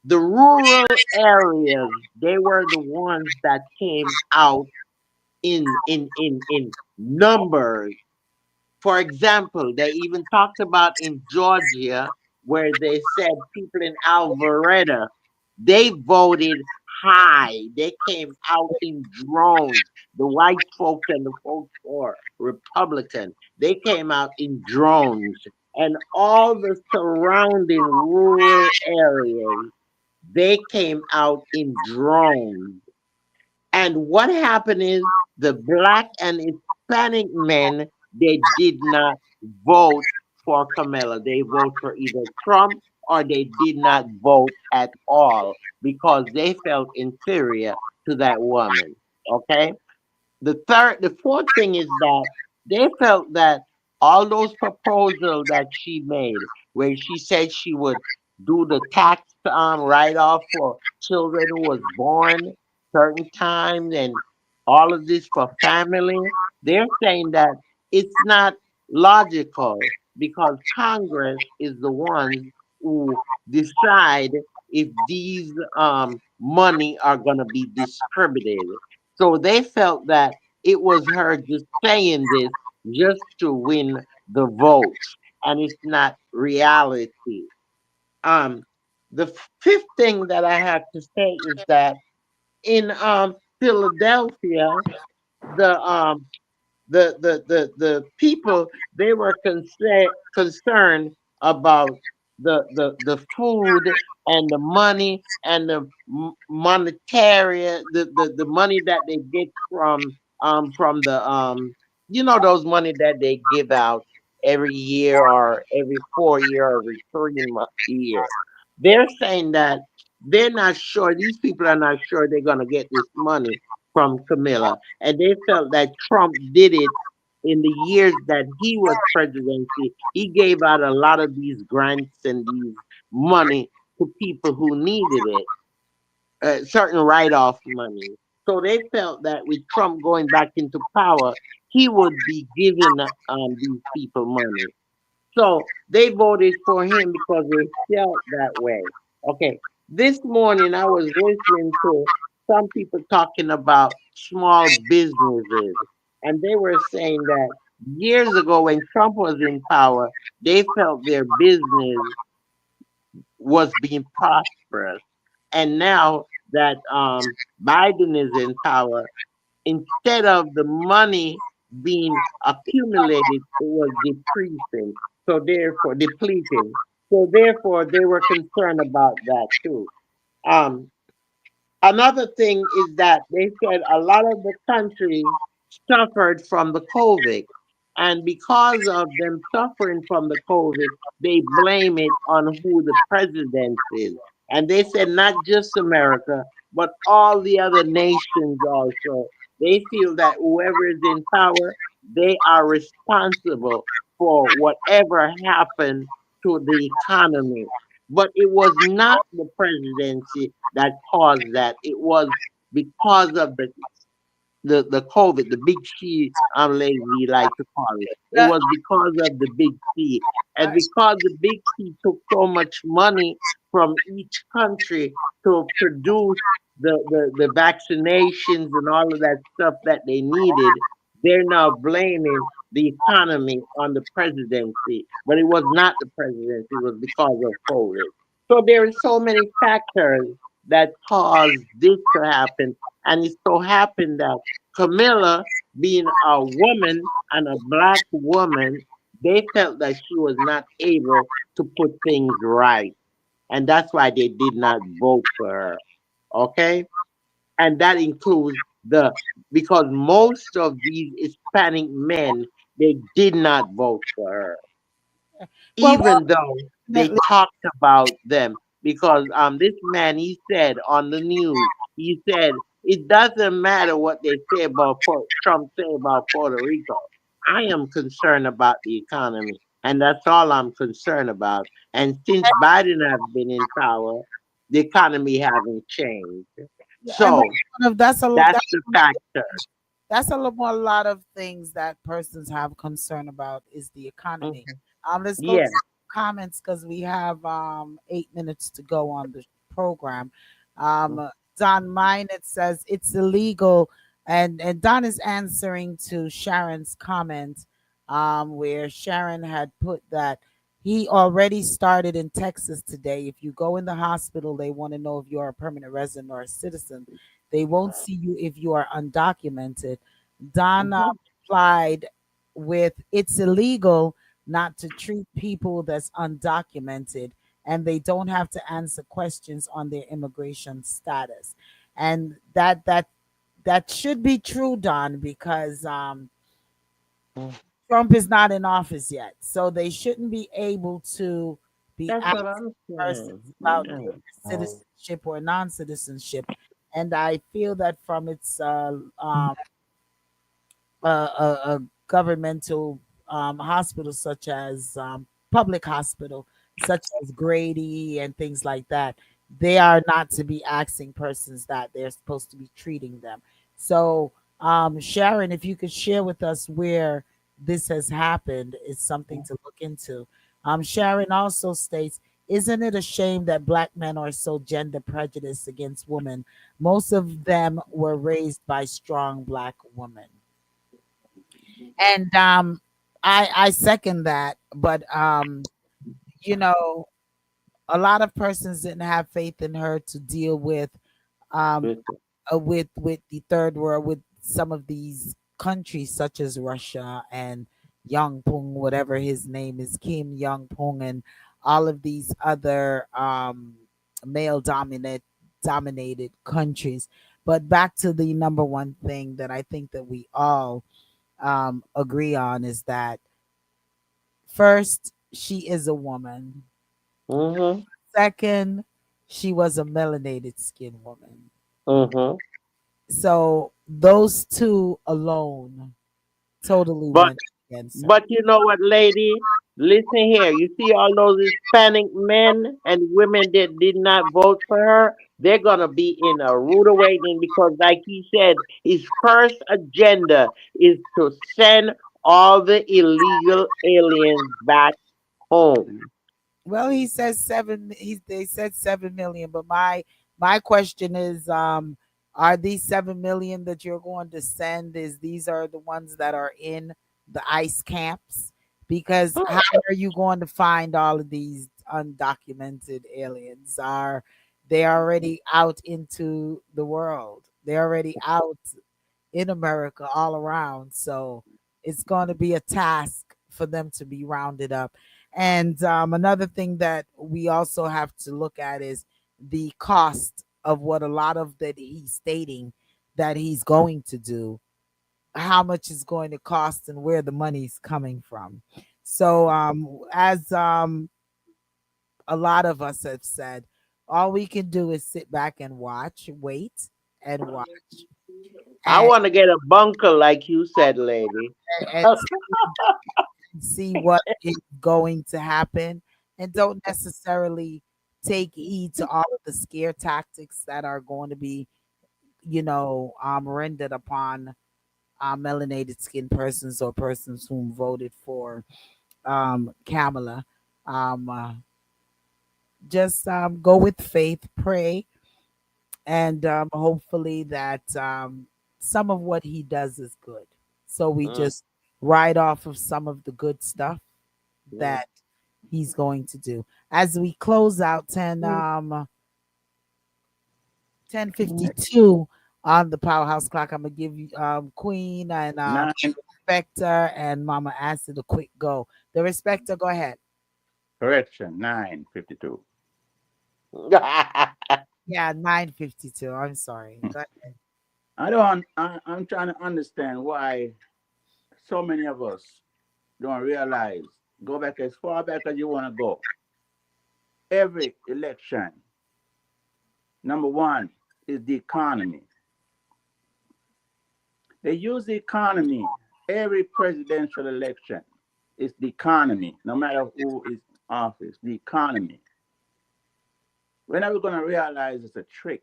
The rural areas, they were the ones that came out in numbers. For example, they even talked about in Georgia, where they said people in Alvaretta, they voted high. They came out in drones. The white folks and the folks for Republican, they came out in drones. And all the surrounding rural areas, they came out in drones. And what happened is the black and Hispanic men, they did not vote for Kamala. They vote for either Trump or they did not vote at all because they felt inferior to that woman. Okay? The fourth thing is that they felt that all those proposals that she made, where she said she would do the tax write off for children who was born certain times and all of this for family, they're saying that it's not logical because Congress is the ones who decide if these money are going to be distributed. So they felt that it was her just saying this just to win the votes, and it's not reality. Um, the fifth thing that I have to say is that in Philadelphia, the the people, they were concerned about the food and the money and the monetary the money that they get from the you know, those money that they give out every year or every 4 year or every 3 year. They're saying that they're not sure, these people are not sure they're going to get this money from Camilla, and they felt that Trump did it in the years that he was presidency. He gave out a lot of these grants and these money to people who needed it, certain write-off money. So they felt that with Trump going back into power, he would be giving these people money. So they voted for him because they felt that way. Okay. This morning I was listening to some people talking about small businesses, and they were saying that years ago when Trump was in power, they felt their business was being prosperous. And now that Biden is in power, instead of the money being accumulated, it was decreasing. So therefore, depleting. So therefore, they were concerned about that too. Um, Another thing is that they said a lot of the countries suffered from the COVID. And because of them suffering from the COVID, they blame it on who the president is. And they said not just America, but all the other nations also. They feel that whoever is in power, they are responsible for whatever happened to the economy. But it was not the presidency that caused that. It was because of the COVID, the big C, lady we like to call it. It Yeah, was because of the big C. And because the big C took so much money from each country to produce the vaccinations and all of that stuff that they needed, they're now blaming the economy on the presidency. But it was not the presidency, it was because of COVID. So there are so many factors that caused this to happen. And it so happened that Camilla, being a woman and a black woman, they felt that she was not able to put things right. And that's why they did not vote for her. Okay? And that includes because most of these Hispanic men, they did not vote for her, well, even though they ultimately, talked about them. Because this man, he said on the news, he said it doesn't matter what they say about Trump say about Puerto Rico. I am concerned about the economy, and that's all I'm concerned about. And since Biden has been in power, the economy haven't changed. and So that's a that's the factor. that's a little more, a lot of things that persons have concern about is the economy. Mhm. Let's go to Yeah. some comments because we have 8 minutes to go on the program. Don Mine, it says it's illegal, and Don is answering to Sharon's comment, where Sharon had put that he already started in Texas today. If you go in the hospital, they want to know if you are a permanent resident or a citizen. They won't see you if you are undocumented. Don replied with, "It's illegal not to treat people that's undocumented, and they don't have to answer questions on their immigration status." And that should be true, Don, because Trump is not in office yet, so they shouldn't be able to be That's what asking I'm persons saying. about Yeah. their citizenship or non-citizenship. And I feel that from its a governmental hospital, such as public hospital, such as Grady and things like that, they are not to be asking persons that; they're supposed to be treating them. So, Sharon, if you could share with us where this has happened, it's something to look into. Sharon also states, "Isn't it a shame that black men are so gender prejudiced against women? Most of them were raised by strong black women." And I second that, but you know, a lot of persons didn't have faith in her to deal with um with the third world, with some of these countries such as Russia and Young Pung, whatever his name is, Kim Young Pung, and all of these other male dominated countries. But back to the number one thing that I think that we all agree on is that first, she is a woman. Mm-hmm. Second, she was a melanated skin woman. Mm-hmm. So those two alone totally But went against her. But you know what, lady? Listen here. You see all those Hispanic men and women that did not vote for her? They're going to be in a rude awakening because, like he said, his first agenda is to send all the illegal aliens back home. Well, he says seven. They said 7 million, but my question is, are these 7 million that you're going to send? Is these are the ones that are in the ICE camps? Because how are you going to find all of these undocumented aliens? Are they already out into the world? They're already out in America all around. So it's going to be a task for them to be rounded up. And another thing that we also have to look at is the cost of what a lot of that he's stating that he's going to do, how much is going to cost and where the money's coming from. So as a lot of us have said, all we can do is sit back and watch, wait and watch, I and want to get a bunker, like you said, lady. and see what is going to happen, and don't necessarily take heed to all of the scare tactics that are going to be, rendered upon melanated skin persons or persons whom voted for Kamala. Just go with faith, pray, and hopefully that some of what he does is good. So we Mm, just ride off of some of the good stuff mm, that he's going to do. As we close out 10:52 on the Powerhouse clock, I'm gonna give you Queen and 9, Spectre and Mama Acid a quick go. The Respecter, go ahead. correction, 9:52. mm. Yeah, 9:52. I'm sorry. Go ahead. I'm trying to understand why so many of us don't realize, go back as far back as you want to go. Every election, number one is the economy. They use the economy. Every presidential election is the economy, no matter who is in office, the economy. When are we going to realize it's a trick?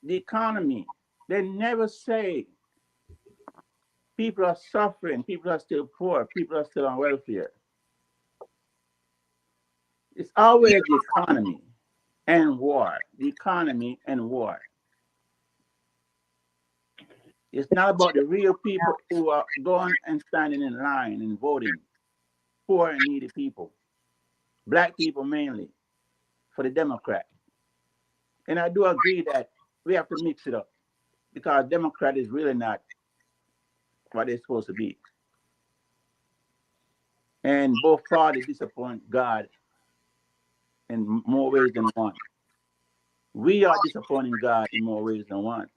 The economy. They never say people are suffering, people are still poor, people are still on welfare. It's always the economy. and war. The economy and war. It's not about the real people who are going and standing in line and voting. Poor and needy people. Black people mainly for the Democrat. And I do agree that we have to mix it up because Democrat is really not what they're supposed to be. And both parties disappoint God in more ways than one. We are disappointing God in more ways than one.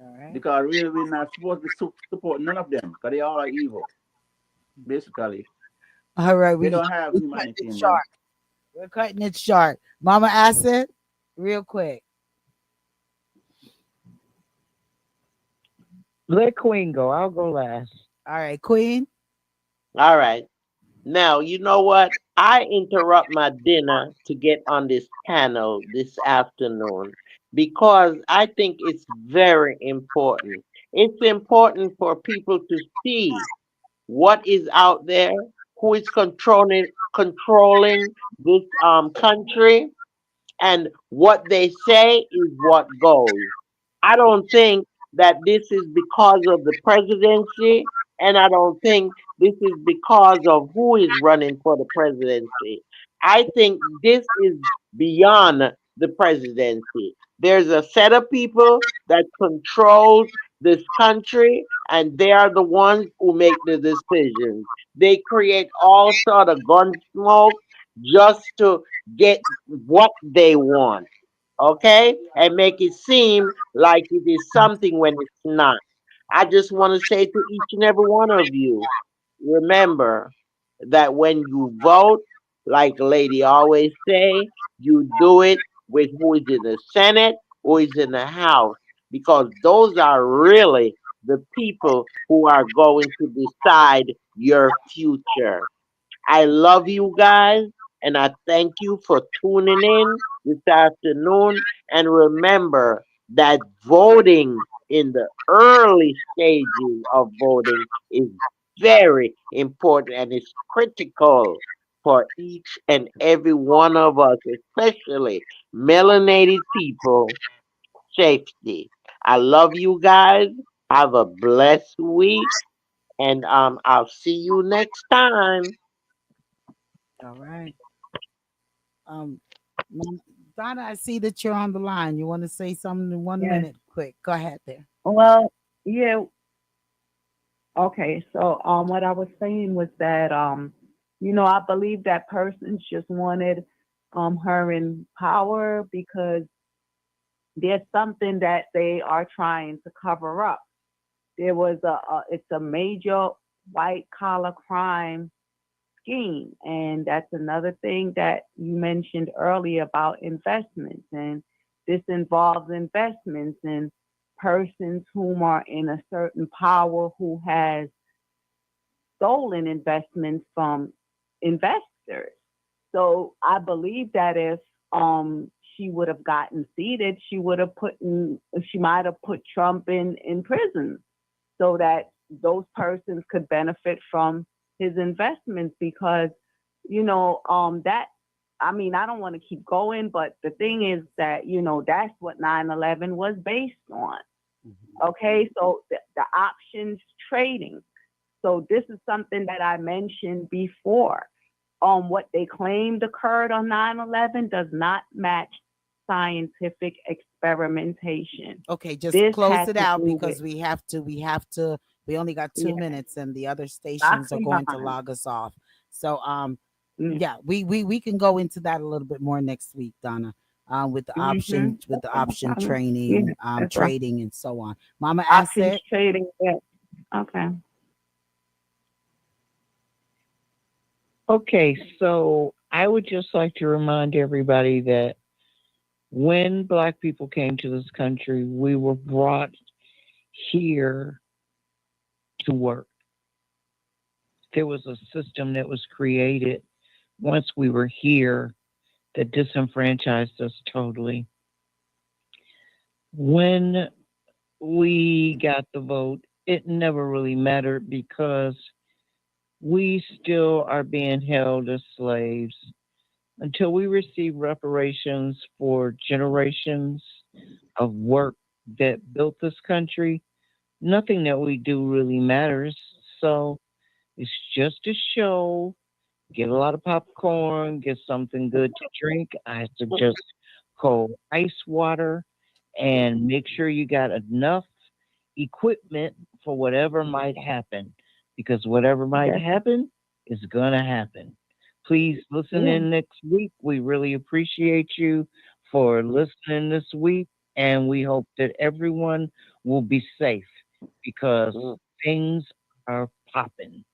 All right. Because really we're not supposed to support none of them because they all are evil. Basically, All right. they We don't have cutting humanity it in short. them. We're cutting it short. Mama Acid, real quick. Let Queen go. I'll go last. All right, Queen. All right. Now, you know what? I interrupt my dinner to get on this panel this afternoon because I think it's very important. It's important for people to see what is out there, who is controlling this country, and what they say is what goes. I don't think that this is because of the presidency, and I don't think this is because of who is running for the presidency. I think this is beyond the presidency. There's a set of people that controls this country, and they are the ones who make the decisions. They create all sort of gun smoke just to get what they want, okay? And make it seem like it is something when it's not. I just want to say to each and every one of you, remember that when you vote, like Lady always say, you do it with who is in the Senate, who is in the House, because those are really the people who are going to decide your future. I love you guys, and I thank you for tuning in this afternoon. And remember that voting in the early stages of voting is very important and is critical for each and every one of us, especially melanated people, safety. I love you guys. Have a blessed week, and I'll see you next time. All right. Um, Mama- Donna, I see that you're on the line. You want to say something in 1 minute? Quick. Go ahead there. Well, yeah, okay. So, what I was saying was that, I believe that persons just wanted, her in power because there's something that they are trying to cover up. There was it's a major white collar crime scheme. And that's another thing that you mentioned earlier about investments. And this involves investments in persons whom are in a certain power who has stolen investments from investors. So I believe that if she would have gotten seated, she might have put Trump in prison so that those persons could benefit from his investments because that I don't want to keep going, but the thing is that that's what 9/11 was based on. Okay, so the options trading. So this is something that I mentioned before. What they claimed occurred on 9/11 does not match scientific experimentation. Okay, just This close has it to out do with, because we only got 2 minutes and the other stations are Dr. going to Yon. log us off. So Mm, yeah, we can go into that a little bit more next week, Donna. With the option Yeah, training, that's right. trading and so on. Mama Options Asset. trading. Yeah. Okay. Okay, so I would just like to remind everybody that when Black people came to this country, we were brought here to work. There was a system that was created once we were here that disenfranchised us totally. When we got the vote, it never really mattered because we still are being held as slaves. until we receive reparations for generations of work that built this country, nothing that we do really matters. So it's just a show. Get a lot of popcorn, get something good to drink. I suggest cold ice water, and make sure you got enough equipment for whatever might happen, because whatever might Yes. happen is going to happen. Please listen Yeah. in next week. We really appreciate you for listening this week, and we hope that everyone will be safe because Mm. things are popping.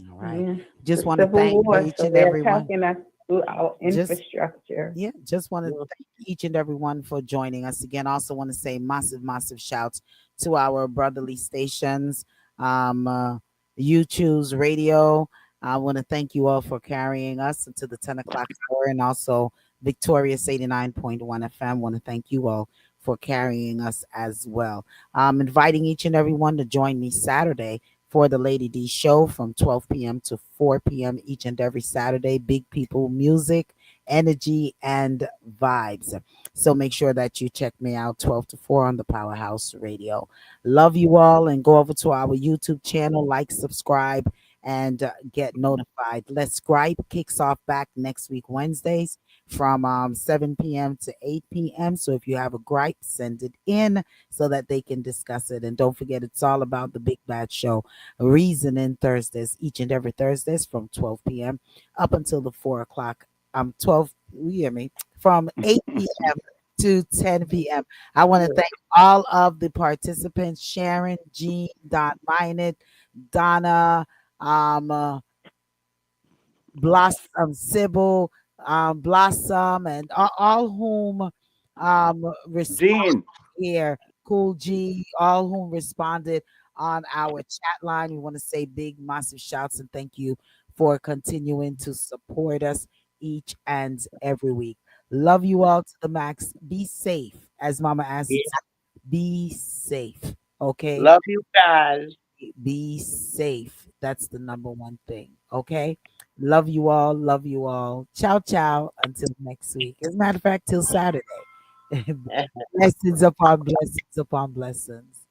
All right. Yeah. Just The want to Civil thank War. each So and they're everyone. attacking us through our Just infrastructure. Yeah, just want to Mm. thank each and everyone for joining us again. Also want to say massive shouts to our brotherly stations, um, uh, you choose radio. I want to thank you all for carrying us into the 10 o'clock hour, and also Victorious 89.1 FM. Want to thank you all for carrying us as well. Inviting each and everyone to join me Saturday for the Lady D show from 12 p.m. to 4 p.m. each and every Saturday. Big people music, energy, and vibes. So make sure that you check me out 12 to 4 on the Powerhouse Radio. Love you all, and go over to our YouTube channel, like, subscribe, and get notified. Let's Gripe kicks off back next week, Wednesdays from 7 p.m. to 8 p.m. So if you have a gripe, send it in so that they can discuss it. And don't forget, it's all about the Big Bad Show, Reasoning Thursdays, each and every Thursdays from 12 p.m. up until the 4 o'clock 12, you hear me, from 8 p.m. to 10 p.m. I want to thank all of the participants: Sharon, Jean, Don Minot, Donna, um, uh, Blossom, Sybil, Blossom, and all whom respond Gene, here. Cool G, all whom responded on our chat line. We want to say big, massive shouts and thank you for continuing to support us each and every week. Love you all to the max. Be safe, as Mama Yeah. Acid said. Be safe, okay? Love you guys. Be safe. That's the number one thing. Okay. Love you all. Love you all. Ciao, ciao. Until next week. As a matter of fact, till Saturday. Blessings upon blessings upon blessings.